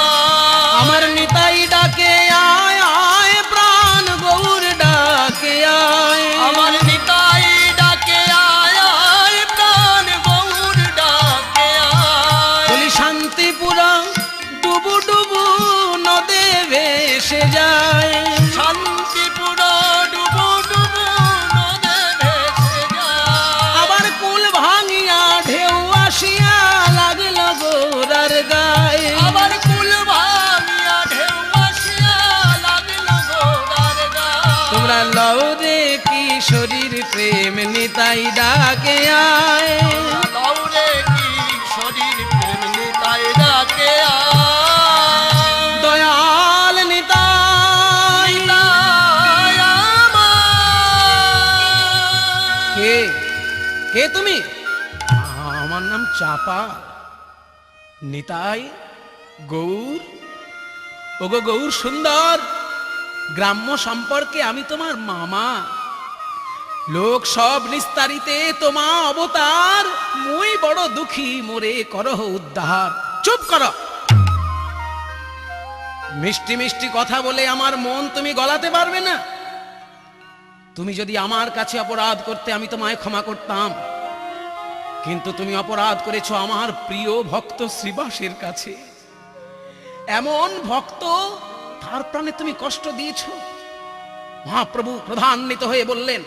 A: আমার নিতাই ডাকে আয়, আয় প্রাণ গৌর ডাকে আয়।
B: আমার নিতাই ডাকে আয়, আয় প্রাণ গৌর ডাকে আয়।
A: বলি শান্তিপুরা ডুবু ডুবু নদে ভেসে যায়।
B: শান্তিপুর ডুবু ডুবু নদে ভেসে যায়।
A: আবার কুল ভাঙিয়া ঢেউ আসিয়া লাগল গোরার গায়ে।
B: আবার কুল ভাঙিয়া ঢেউ আসিয়া লাগল গোরার গায়ে।
A: তোমরা লও রে কিশোরীর প্রেম নিতাই ডাকে আয়।
B: লও রে কিশোরীর প্রেম নিতাই ডাকে আয়।
A: দয়াল নিতাই।
B: নিতাই আমার।
A: কে, কে তুমি? আমার নাম চাপা। নিতাই, গৌর, ওগো গৌর সুন্দর, গ্রাম্য সম্পর্কে আমি তোমার মামা, লোক সব নিস্তারিতে তোমা অবতার, মুই বড় দুঃখী, মোরে করহ উদ্ধার। চুপ করো, মিষ্টি মিষ্টি কথা বলে আমার মন তুমি গলাতে পারবে না। তুমি যদি আমার কাছে অপরাধ করতে আমি তোমায় ক্ষমা করতাম, কিন্তু তুমি অপরাধ করেছো আমার প্রিয় ভক্ত শ্রীবাসের কাছে। এমন ভক্ত, তার প্রাণে তুমি কষ্ট দিয়েছ। মহাপ্রভু ক্রোধান্বিত হয়ে বললেন,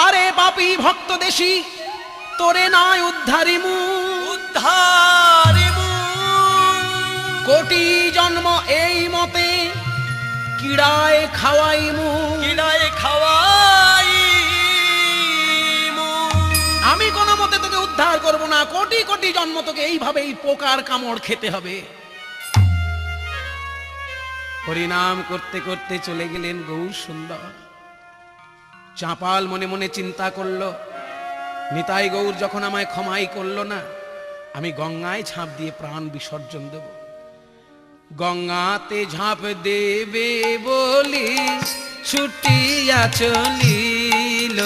A: আরে পাপী ভক্ত দেশী, তোরে নয় উদ্ধারিমু,
B: উদ্ধারিমু।
A: কোটি জন্ম এই মতে কিড়ায় খাওয়াইমু,
B: কিড়ায় খাওয়াইমু।
A: আমি কোনো মতে তোকে উদ্ধার করব না, কোটি কোটি জন্ম তোকে এইভাবেই পোকার কামড় খেতে হবে। হরিনাম করতে করতে চলে গেলেন গৌর সুন্দর। চাঁপাল মনে মনে চিন্তা করল, নিতাই গৌর যখন আমায় ক্ষমাই করল না, আমি গঙ্গায় ঝাঁপ দিয়ে প্রাণ বিসর্জন দেব। গঙ্গাতে ঝাঁপ দেবে বলি ছুটিয়া চলিল,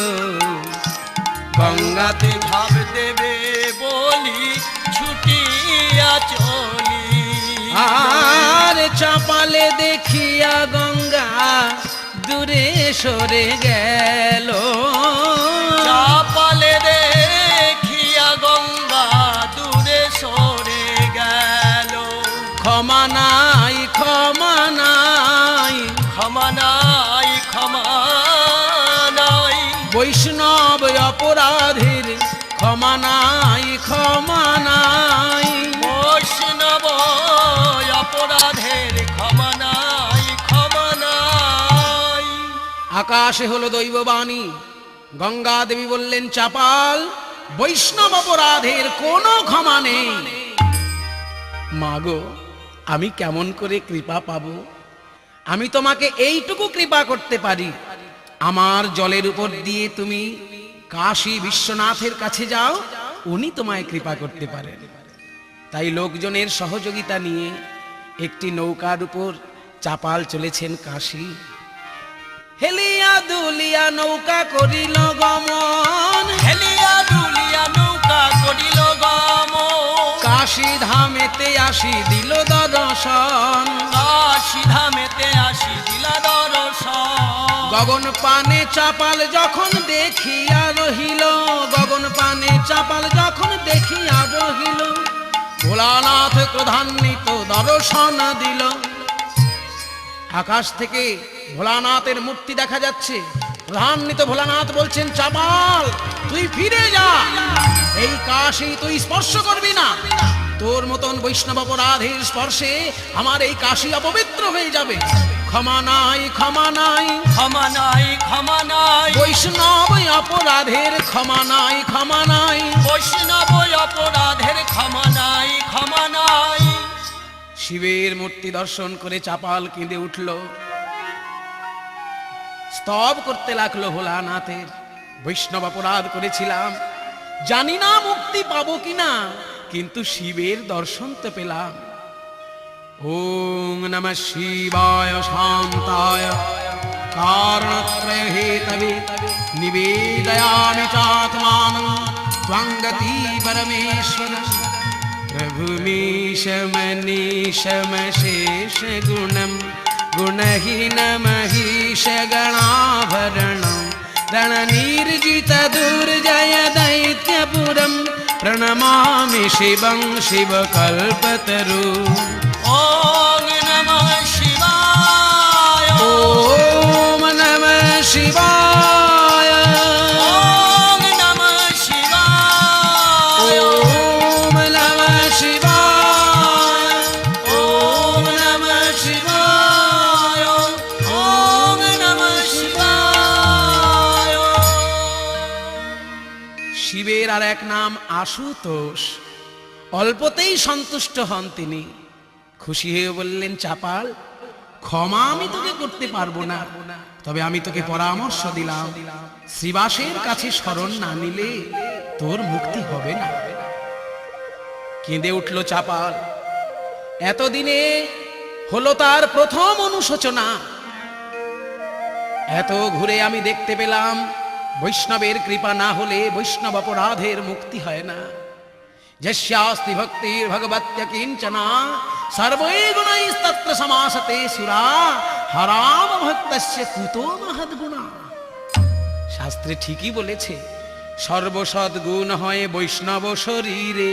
B: গঙ্গাতে ঝাঁপ দেবে বলি ছুটিয়া চলি।
A: আর চাপালে দেখিয়া গঙ্গা দূরে সরে গেল,
B: চাপালে দেখিয়া গঙ্গা দূরে সরে গেল।
A: ক্ষমা নাই, ক্ষমা নাই,
B: ক্ষমা নাই, ক্ষমা নাই।
A: বৈষ্ণব অপরাধের ক্ষমা নাই, ক্ষমা নাই।
B: বৈষ্ণব অপরাধের ক্ষমা নাই, ক্ষমা নাই।
A: আকাশে হলো দৈববাণী। গঙ্গা দেবী বললেন, চাপাল, বৈষ্ণব অপরাধের কোনো ক্ষমা নেই। মাগো, আমি কেমন করে কৃপা পাবো? আমি তোমাকে এইটুকু কৃপা করতে পারি, আমার জলের উপর দিয়ে তুমি কাশী বিশ্বনাথের কাছে যাও, উনি তোমায় কৃপা করতে পারেন। তাই লোকজনের সহযোগিতা নিয়ে একটি নৌকার উপর চাপাল চলেছেন কাশী। হেলিয়া দুলিয়া নৌকা করিল গমন,
B: হেলিয়া দুলিয়া নৌকা করিল গমন।
A: কাশী ধামেতে আসি দিল দর্শন,
B: কাশী ধামেতে আসি দিলা দর্শন।
A: গগন পানে চাপাল যখন দেখিয়া রহিল, গগন পানে চাপাল যখন দেখিয়া রহিল, ভোলানাথ ক্রোধান্বিত দর্শন দিল। আকাশ থেকে ভোলানাথের মূর্তি দেখা যাচ্ছে। ক্রোধান্বিত ভোলানাথ বলছেন, চাপাল, তুই ফিরে যা, এই কাশী তুই স্পর্শ করবি না। তোর মতন বৈষ্ণব অপরাধের স্পর্শে আমার এই কাশী অপবিত্র হয়ে যাবে। ক্ষমা নাই, ক্ষমা নাই,
B: ক্ষমা নাই, ক্ষমা নাই।
A: বৈষ্ণব অপরাধের ক্ষমা নাই, ক্ষমা নাই।
B: বৈষ্ণব অপরাধের ক্ষমা নাই, ক্ষমা নাই।
A: শিবের মূর্তি দর্শন করে চাপাল কেঁদে উঠল, স্তব করতে লাগলো ভোলানাথের। বৈষ্ণব অপরাধ করেছিলাম, জানি না মুক্তি পাবো কিনা, কিন্তু শিবের দর্শন তো পেলাম। ওং নমঃ শিবায় শান্তায় কারণত্রয় হেতবে নিবেদয়ামি চাত্মাनं ত্বং গতি পরমেশ্বর। প্রভুमीश मनीषम शेष गुणम गुणहीन महीष गणाभरणं रणनीर्जित दुर्जय दैत्यपुरं प्रणमामि शिवं शिवकल्पतरु।
B: ओम नमः शिवाय।
A: ओम नमः शिवाय।
B: ओम नमः शिवाय।
A: ओम नमः शिवाय।
B: ओम नमः शिवाय। ओम नमः शिवाय।
A: শিবের আর এক নাম আশুতোষ। অল্পতেই সন্তুষ্ট হন তিনি। খুশি হয়ে বললেন, চাপাল, ক্ষমা আমি তোকে করতে পারবো না, তবে আমি তোকে পরামর্শ দিলাম, শ্রীবাসের কাছে শরণ না নিলে তোর মুক্তি হবে না। কেঁদে উঠল চাপাল। এতদিনে হলো তার প্রথম অনুশোচনা। এত ঘুরে আমি দেখতে পেলাম বৈষ্ণবের কৃপা না হলে বৈষ্ণব অপরাধের মুক্তি হয় না। যস্যাস্তি ভক্তির ভগবত্য কিঞ্চনা সর্বৈ গুণৈস্তত্র সমাসতে সুরা হরাম ভক্তস্য কুতো মহদ্গুণা। শাস্ত্রে ঠিকই বলেছে, সর্বসৎ গুণ হয় বৈষ্ণব শরীরে।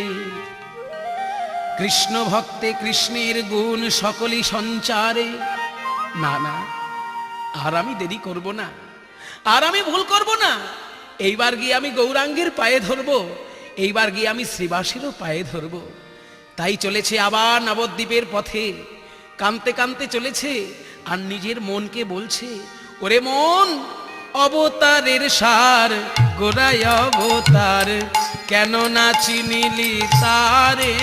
A: কৃষ্ণ ভক্তে কৃষ্ণের গুণ সকলই সঞ্চারে। না না, আর আমি দেরি করব না, আর আমি ভুল করব না। এইবার গিয়ে আমি গৌরাঙ্গের পায়ে ধরব, এইবার গিয়ে আমি শ্রীবাসেরও পায়ে ধরব। তাই চলেছে আবার নবদ্বীপের পথে, কাঁদতে কাঁদতে চলেছে আর নিজের মনকে বলছে, ওরে মন, অবতারের সার গোড়ায় অবতার, কেন না চিনিলি তারে?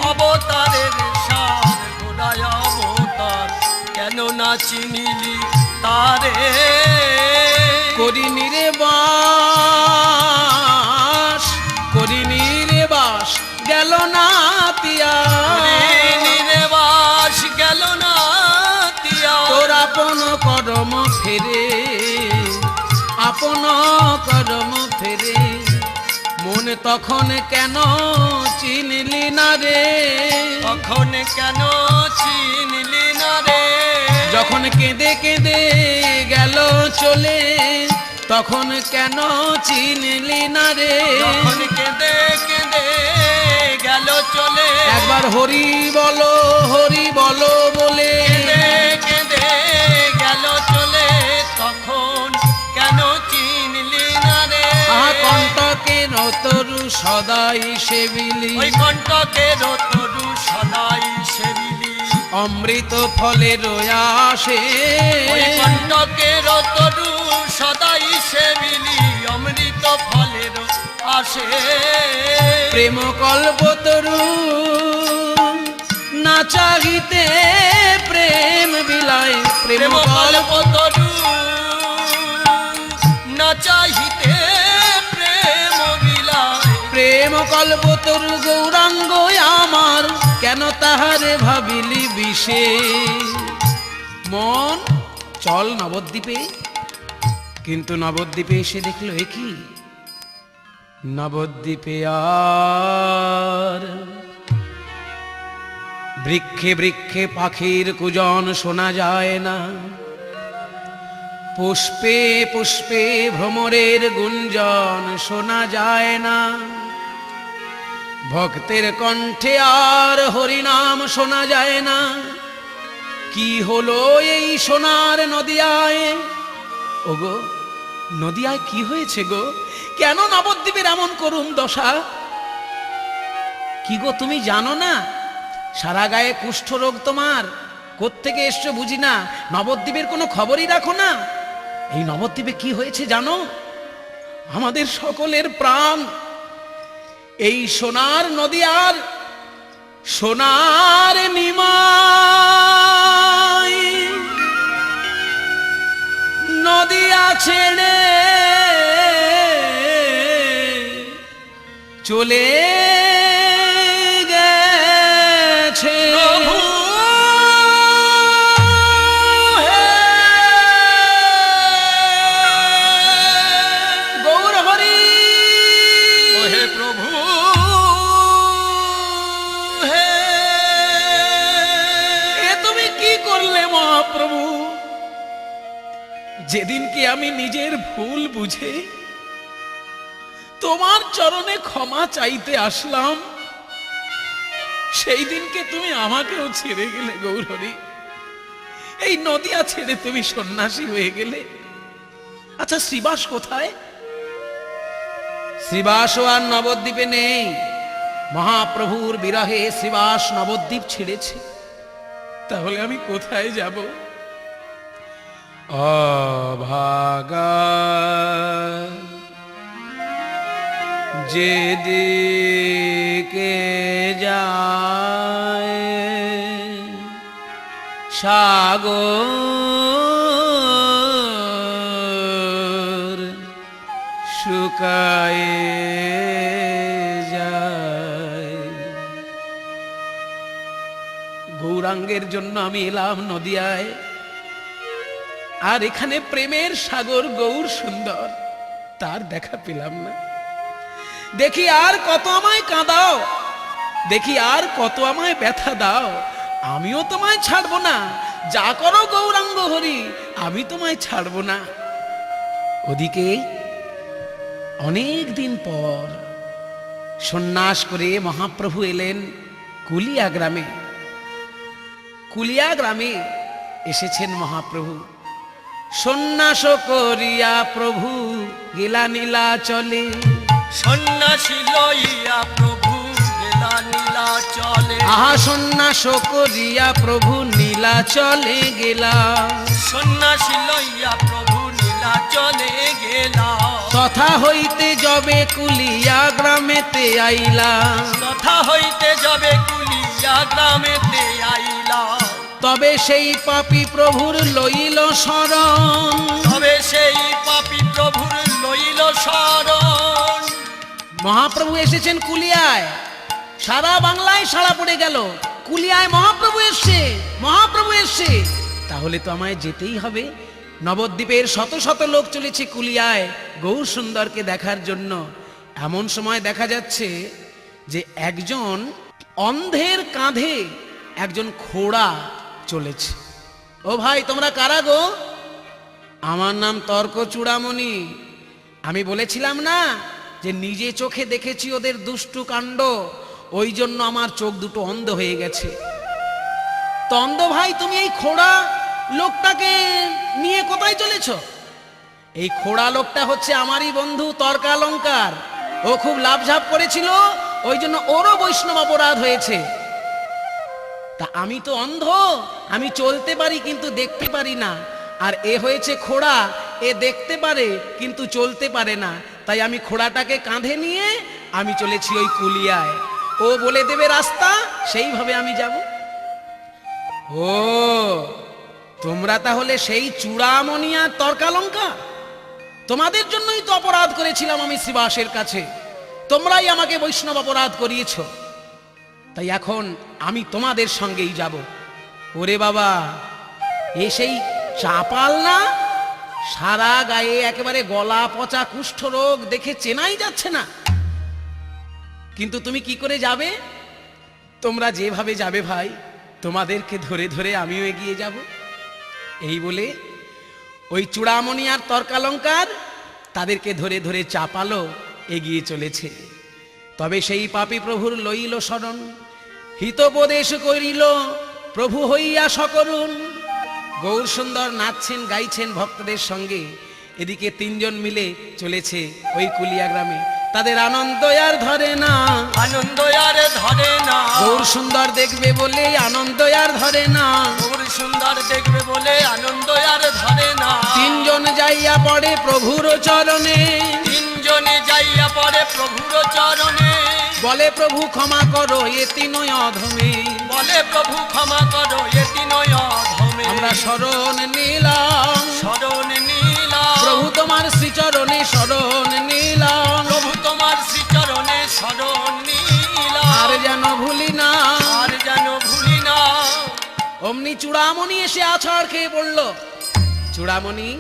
B: অবতারের সার গোড়ায় অবতার, কেন না চিনিলি তারে?
A: করিনি রে বাস, করিনি রে বাস, গেল না তিয়া।
B: নিরেবাস গেল না তিয়া।
A: তোর আপন করম ফেরে, আপন করম ফেরে, মন তখন কেন চিনলি না রে?
B: তখন কেন চিনলি না রে?
A: যখন কেঁদে কেঁদে গেল চলে, তখন কেন চিনলি না রে?
B: যখন কেঁদে কেঁদে গেল চলে,
A: একবার হরি বলো, হরি বলো বলে
B: কেঁদে কেঁদে গেল চলে, তখন কেন চিনলি না রে?
A: কণ্টকের তরু সদাই সেবিলি,
B: ওই কণ্টকের তরু সদাই সেবিলি,
A: অমৃত ফলের আসে।
B: ওই কণ্টকের তরু সদাই সেবিলি, অমৃত ফলের আসে।
A: প্রেম কল্পতরু না চাহিতে প্রেম বিলায়,
B: প্রেম কল্পতরু না চাহিতে প্রেম বিলায়।
A: প্রেম কল্পতরু গৌরাঙ্গ আমার, কেন তাহারে ভাবিলি বিষে? মন চল নবদ্বীপে। কিন্তু নবদ্বীপে এসে দেখলো এ কি? নবদ্বীপে আর বৃক্ষে বৃক্ষে পাখির কুজন শোনা যায় না, পুষ্পে পুষ্পে ভ্রমরের গুঞ্জন শোনা যায় না, ভক্তের কণ্ঠে আর হরিনাম শোনা যায় না। কি হলো এই সোনার নদিয়ায়? ওগো নদিয়ায় কি হয়েছে গো? কেন নবদ্বীপের এমন করুণ দশা? কি গো তুমি জানো না? সারা গায়ে কুষ্ঠরোগ তোমার, কোত্থেকে এসছো বুঝি না, নবদ্বীপের কোনো খবরই রাখো না। এই নবদ্বীপে কি হয়েছে জানো? আমাদের সকলের প্রাণ এই সোনার নদিয়ার সোনার নিমাই নদিয়া ছেড়ে চলে গেছে। গৌর হরি
B: ওহে প্রভু হে,
A: এ তুমি কি করলে মহাপ্রভু? যেদিনকে আমি নিজের ভুল বুঝে তোমার চরণে ক্ষমা চাইতে আসলাম, সেই দিনকে তুমি আমাকেও ছেড়ে গেলে গৌরহরি। এই নদিয়া ছেড়ে তুমি সন্ন্যাসী হয়ে গেলে। আচ্ছা শ্রীবাস কোথায়? শ্রীবাসও আর নবদ্বীপে নেই। মহাপ্রভুর বিরহে শ্রীবাস নবদ্বীপ ছেড়েছে। তাহলে আমি কোথায় যাব? অভাগা যেদিকে যায় সাগর শুকায়ে যায়। গৌরাঙ্গের জন্য আমি এলাম নদিয়ায়, আর এখানে প্রেমের সাগর গৌর সুন্দর, তার দেখা পেলাম না। দেখি আর কত আমায় কাঁদাও, দেখি আর কত আমায় ব্যথা দাও, আমিও তোমায় ছাড়বো না। যা করো গৌরাঙ্গ হরি, আমি তোমায় ছাড়বো না। ওদিকে অনেক দিন পর সন্ন্যাস করে মহাপ্রভু এলেন কুলিয়া গ্রামে। কুলিয়া গ্রামে এসেছেন মহাপ্রভু। সন্ন্যাস করিয়া প্রভু গেলা নীলাচলে।
B: সন্ন্যাসী লইয়া প্রভু গেলা নীলাচলে।
A: আহা সন্ন্যাস করিয়া প্রভু নীলাচলে গেলা।
B: সন্ন্যাসী লইয়া প্রভু নীলাচলে গেলা।
A: তথা হইতে যবে কুলিয়া গ্রামেতে আইলা।
B: তথা হইতে যবে কুলিয়া গ্রামেতে আইলা।
A: তবে সেই পাপী প্রভুর লইল শরণ।
B: তবে সেই পাপী প্রভুর লইল শরণ।
A: মহাপ্রভু এসেছেন কুলিয়ায়, সারা বাংলায় সাড়া পড়ে গেল, কুলিয়ায় মহাপ্রভু এসছে, মহাপ্রভু এসছে, তাহলে তো আমায় যেতেই হবে। নবদ্বীপের শত শত লোক চলেছে কুলিয়ায় গৌর সুন্দরকে দেখার জন্য। এমন সময় দেখা যাচ্ছে যে একজন অন্ধের কাঁধে একজন খোড়া চলেছে। ও ভাই, তোমরা কারা গো? আমার নাম তর্ক চূড়ামণি। আমি বলেছিলাম না যে নিজে চোখে দেখেছি ওদের দুষ্টু কাণ্ড, ওই জন্য আমার চোখ দুটো অন্ধ হয়ে গেছে। তো অন্ধ ভাই, তুমি এই খোড়া লোকটাকে নিয়ে কোথায় চলেছ? এই খোড়া লোকটা হচ্ছে আমারই বন্ধু তর্কালঙ্কার। ও খুব লাভঝাপ করেছিল, ওই জন্য ওরও বৈষ্ণব অপরাধ হয়েছে। তা আমি তো অন্ধ, আমি চলতে পারি কিন্তু দেখতে পারি না। আর এ হয়েছে খোড়া, এ দেখতে পারে কিন্তু চলতে পারে না। তাই আমি খোড়াটাকে কাঁধে নিয়ে আমি চলেছি ওই কুলিয়ায়। ও বলে দেবে রাস্তা, সেইভাবে আমি যাব। ও, তোমরা তাহলে সেই চূড়ামণি আর তর্কালঙ্কা? তোমাদের জন্যই তো অপরাধ করেছিলাম আমি শ্রীবাসের কাছে, তোমরাই আমাকে বৈষ্ণব অপরাধ করিয়েছ। তাই এখন আমি তোমাদের সঙ্গেই যাব। ওরে বাবা, এ সেই চাপাল না? সারা গায়ে একেবারে গলা পচা কুষ্ঠরোগ, দেখে চেনাই যাচ্ছে না। কিন্তু তুমি কি করে যাবে? তোমরা যেভাবে যাবে ভাই, তোমাদেরকে ধরে ধরে আমিও এগিয়ে যাব। এই বলে ওই চূড়ামণি আর তর্কালঙ্কার তাদেরকে ধরে ধরে চাপালো এগিয়ে চলেছে। তবে সেই পাপী প্রভুর লইল শরণ, হিতোপদেশ করিল প্রভু হইয়া সকরুণ। গৌর সুন্দর নাচছেন গাইছেন ভক্তদের সঙ্গে। এদিকে তিনজন মিলে চলেছে ওই কুলিয়া গ্রামে। তাদের আনন্দ আর ধরে না,
B: আনন্দ আর ধরে না।
A: গৌর সুন্দর দেখবে বলে আনন্দ আর ধরে না।
B: গৌর সুন্দর দেখবে বলে আনন্দ আর ধরে না।
A: তিনজন যাইয়া পড়ে প্রভুর চরণে।
B: তিনজনে যাইয়া পড়ে প্রভুর চরণে।
A: বলে প্রভু ক্ষমা করো এ তিনই অধমে।
B: বলে প্রভু ক্ষমা করো এ তিনই অধমে।
A: আমরা শরণ নিলাম,
B: শরণ নিলাম।
A: প্রভু তোমার শ্রীচরণে শরণ নিলাম।
B: প্রভু তোমার শ্রীচরণে শরণ নিলাম।
A: আর যেন ভুলি না,
B: আর যেন ভুলি না।
A: অমনি চূড়ামণি এসে আছাড় খেয়ে পড়ল। চূড়ামণি,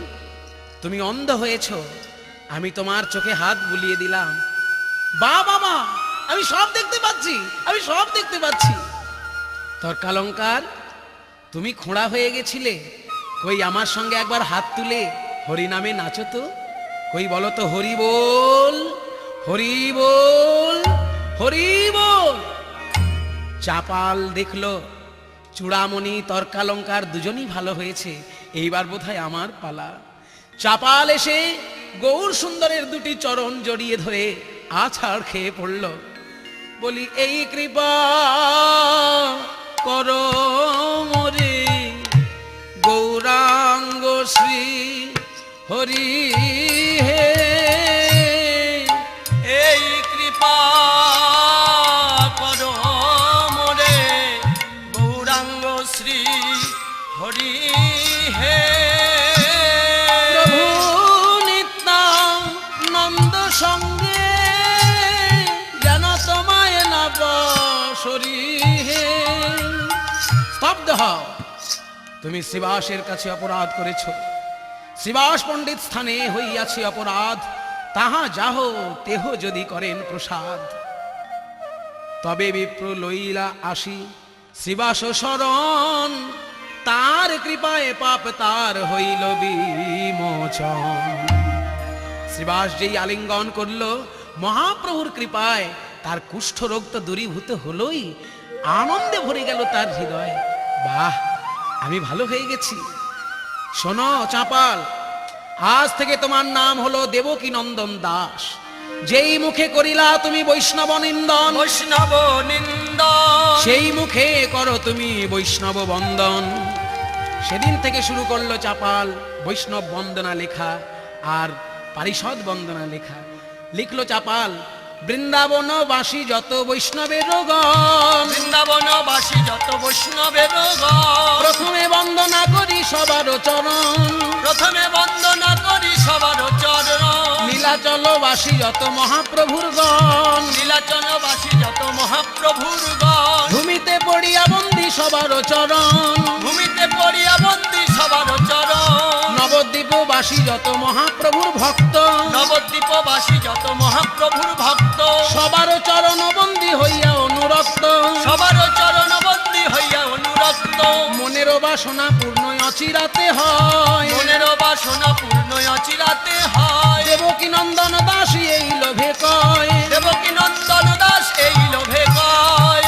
A: তুমি অন্ধ হয়েছ, আমি তোমার চোখে হাত বুলিয়ে দিলাম। বা বাবা, আমি সব দেখতে পাচ্ছি, আমি সব দেখতে পাচ্ছি। তর্কালঙ্কার, তুমি খোঁড়া হয়ে গেছিলে, কই আমার সঙ্গে একবার হাত তুলে হরি নামে নাচো তো। কই বলো তো হরি বল, হরি বল, হরি বল। চাপাল দেখলো চূড়ামণি তর্কালঙ্কার দুজনই ভালো হয়েছে, এইবার বোধহয় আমার পালা। চাপাল এসে গৌর সুন্দরের দুটি চরণ জড়িয়ে ধরে আছাড় খেয়ে পড়ল। বলি এই কৃপা করো মোরে গৌরাঙ্গ শ্রী হরি হে।
B: এই কৃপা করো মোরে গৌরাঙ্গ শ্রী হরি হে।
A: প্রভু নিত্যানন্দ সঙ্গে যেন তোমায় না বসরি হে। স্তব্ধ হও, তুমি শ্রীবাসের কাছে অপরাধ করেছ, শ্রীবাস পণ্ডিত স্থানে হইয়াছে অপরাধ, তাহা যাহ তেহ যদি করেন প্রসাদ। তবে বিপ্র লইলা আসি শ্রীবাস শরণ, তার কৃপায় পাপ তার হইল বিমোচন। শ্রীবাস যেই আলিঙ্গন করল, মহাপ্রভুর কৃপায় তার কুষ্ঠ রোগ তো দূরীভূত হলোই, আনন্দে ভরে গেল তার হৃদয়। বাহ, আমি ভালো হয়ে গেছি। শোনো চাপাল, আজ থেকে তোমার নাম হলো দেবকী নন্দন দাস। যেই মুখে করিলা তুমি বৈষ্ণব নিন্দন,
B: বৈষ্ণব নিন্দন,
A: সেই মুখে করো তুমি বৈষ্ণব বন্দন। সেদিন থেকে শুরু করলো চাপাল বৈষ্ণব বন্দনা লেখা আর পারিষদ বন্দনা লেখা। লিখলো চাপাল, বৃন্দাবনবাসী যত বৈষ্ণবের গণ,
B: বৃন্দাবনবাসী যত বৈষ্ণবের গণ,
A: প্রথমে বন্দনা করি সবার চরণ।
B: প্রথমে বন্দনা করি সবার চরণ।
A: নীলাচলবাসী যত মহাপ্রভুর গণ,
B: নীলাচলবাসী যত মহাপ্রভুর গণ,
A: ভূমিতে পড়িয়া বন্দি সবার চরণ।
B: ভূমিতে পড়িয়া বন্দি সবার চরণ।
A: নবদ্বীপবাসী যত মহাপ্রভুর ভক্ত,
B: নবদ্বীপবাসী যত মহাপ্রভুর ভক্ত,
A: সবার চরণ বন্দী হইয়া অনুরক্ত।
B: সবার চরণ বন্দী হইয়া অনুরক্ত।
A: মনের বাসনা পূর্ণ অচিরাতে হয়,
B: মনের বাসনা পূর্ণ অচিরাতে হয়।
A: দেবকী নন্দন দাসী এই লোভে কয়,
B: দেবকী নন্দন দাস এই লোভে কয়।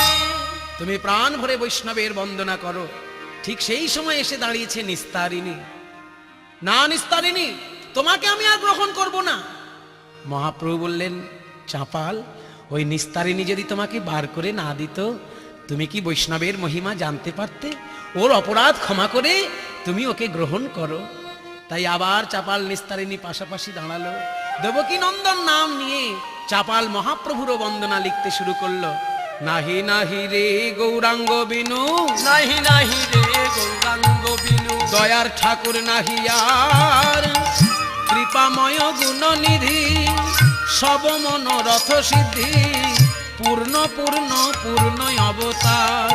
A: তুমি প্রাণ ভরে বৈষ্ণবের বন্দনা করো। ঠিক সেই সময় এসে দাঁড়িয়েছে নিস্তারিণী। না নিস্তারিণী, তোমাকে আমি আর গ্রহণ করব না। মহাপ্রভু বললেন, চাপাল, ওই নিস্তারিণী যদি তোমাকে বার করে না দিত, তুমি কি বৈষ্ণবের মহিমা জানতে পারতে? ওর অপরাধ ক্ষমা করে তুমি ওকে গ্রহণ করো। তাই আবার চাপাল নিস্তারিণী পাশাপাশি দাঁড়ালো। দেবকী নন্দন নাম নিয়ে চাপাল মহাপ্রভুরও বন্দনা লিখতে শুরু করলো। নাহি নাহি রে গৌরাঙ্গ বিনু,
B: নাহি নাহি রে গৌরাঙ্গ বিনু,
A: দয়ার ঠাকুর নাহি আর, কৃপাময় গুণ নিধি, সব মনোরথ সিদ্ধি, পূর্ণ পূর্ণ পূর্ণ অবতার।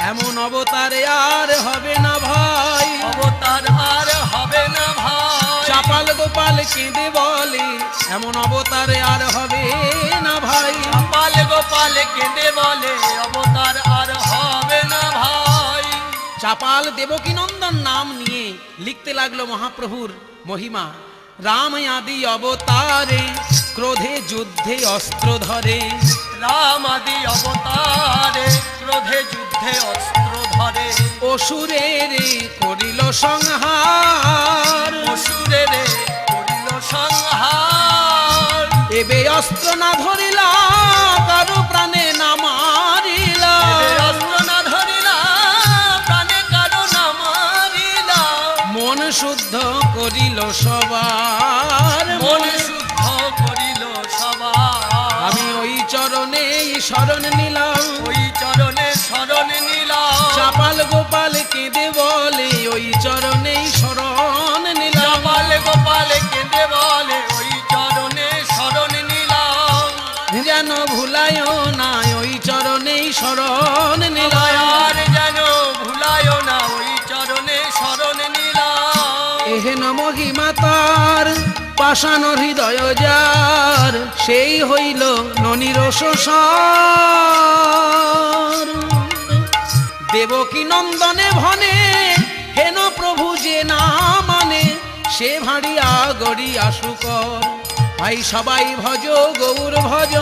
A: এমন অবতারে আর হবে না ভাই,
B: অবতার আর হবে না ভাই।
A: চাপাল গোপাল কেঁদে বলে, এমন অবতারে আর হবে না ভাই।
B: চাপাল গোপাল কেঁদে বলে, অবতার আর হবে না ভাই।
A: চাপাল দেবকী নন্দন নাম নিয়ে লিখতে লাগলো মহাপ্রভুর মহিমা। রাম আদি অবতারে, ক্রোধে যুদ্ধে অস্ত্র ধরে।
B: রাম আদি অবতারে, ক্রোধে যুদ্ধে অস্ত্র ধরে।
A: অসুরের করিল সংহার,
B: অসুরের করিল সংহার।
A: এবে অস্ত্র না ধরিলা, কারো প্রাণে না মারিলা।
B: অস্ত্র না ধরিলা, প্রাণে কারো না মারিলা।
A: মন শুদ্ধ করিল সবার,
B: মন শুদ্ধ করিল সবার।
A: আমি ওই চরণে শরণ নিলাম।
B: ওই চরণে শরণ নিলাম।
A: চাপাল গোপাল কেঁদে বলে, ওই চরণে শরণ নিলাম।
B: চাপাল গোপাল কেঁদে বলে, ওই চরণে শরণ নিলাম।
A: যেন ভুলায় না, ওই চরণে শরণ নিলাম।
B: আর যেন ভুলায় না, ওই চরণে শরণ নিলাম।
A: এহেন মহিমা তার, পাষাণ হৃদয় যার, সেই হইল ননিরস সার। দেবকী নন্দনে ভনে, হেন প্রভু যে না মানে, সে ভাড়িয়া গড়িয়া শুকর। ভাই সবাই ভজ গৌর ভজ,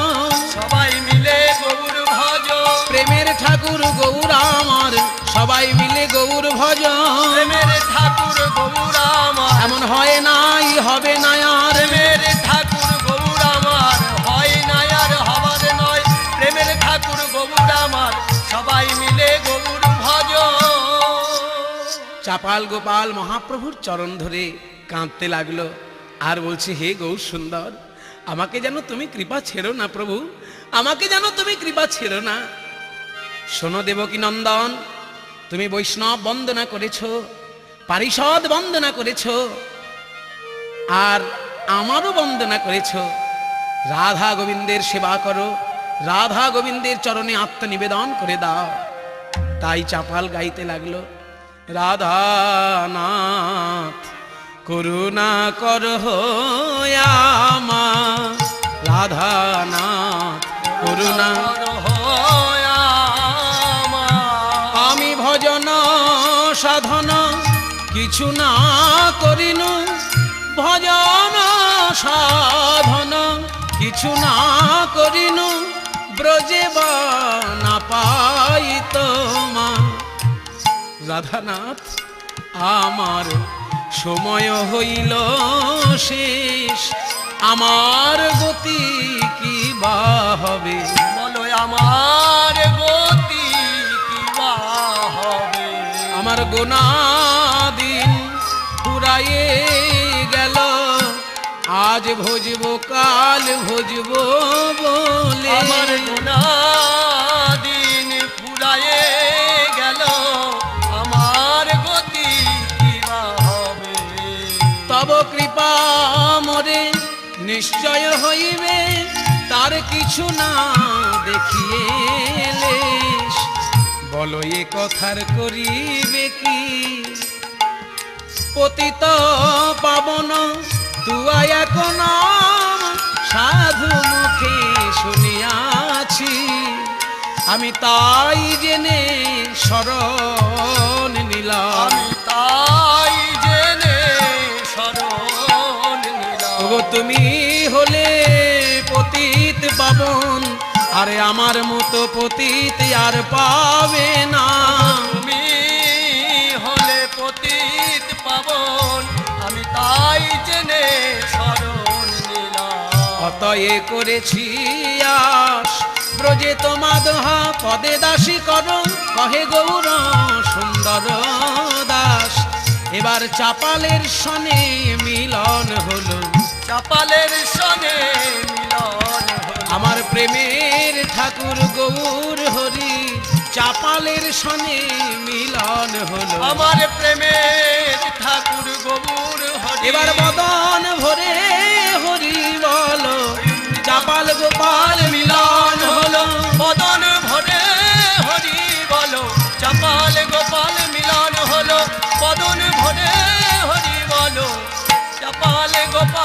B: সবাই মিলে গৌর ভজ।
A: প্রেমের ঠাকুর গৌর আমার, সবাই মিলে গৌর ভজ।
B: প্রেমের ঠাকুর গৌর আমার,
A: এমন হয় নাই হবে না আর।
B: প্রেমের ঠাকুর গৌর আমার, হয় না আর হবার নয়। প্রেমের ঠাকুর গৌর আমার, সবাই মিলে গৌর ভজ।
A: চাপাল গোপাল মহাপ্রভুর চরণ ধরে কাঁদতে লাগলো আর বলছে, হে গৌর সুন্দর, আমাকে যেন তুমি কৃপা ছেড়ো না প্রভু, আমাকে যেন তুমি কৃপা ছেড়ো না। শোনো দেবকী নন্দন, তুমি বৈষ্ণব বন্দনা করেছ, পারিষদ বন্দনা করেছ, আর আমারও বন্দনা করেছ। রাধা গোবিন্দের সেবা করো, রাধা গোবিন্দের চরণে আত্মনিবেদন করে দাও। তাই চাপাল গাইতে লাগলো, রাধানাথ করুণা করো আমা রাধানাথ করুণা আমি ভজন সাধন কিছু না করিনু ভজন সাধন কিছু না করিনু ব্রজে বা না পাই তোমা রাধানাথ আমার সময় হইল শেষ আমার গতি কি বা হবে
B: বলো আমার গতি কি বা হবে
A: আমার গোনা দিন ফুরাইয়ে গেল আজ ভজব কাল ভজব বলে
B: আমার গোনা দিন ফুরায়ে গেল আমার গতি কি বা হবে
A: তব কৃপা মোরে নিশ্চয় হইবে তার কিছু না দেখিয়ে লেশ বলো এ কথার করিবে কি পতিত পাবন তুয়া এখন সাধু মুখে শুনিয়াছি আমি তাই জেনে শরণ নিলাম
B: আমি তাই জেনে শরণ নিলাম
A: ওগো তুমি হলে পতিত পাবন আরে আমার মতো পতিত আর পাবে না
B: তুমি হলে পতিত পাবন আমি তাই জেনে শরণ নিলাম
A: অতএ করেছি আস ব্রজে তোমাদহা পদে দাসী কর কহে গৌর সুন্দর দাস এবার চাপালের সনে মিলন হলো
B: চাপালের সনে মিলন হলো
A: আমার প্রেমের ঠাকুর গৌর হরি চাপালের সনে মিলন হলো
B: আমার প্রেমের ঠাকুর গৌর হরি
A: এবার বদন ভরে হরি বলো চাপাল গোপাল মিলন হলো
B: বদন ভরে হরি বলো চাপাল গোপাল মিলন হলো বদন ভরে হরি বলো চাপাল গোপাল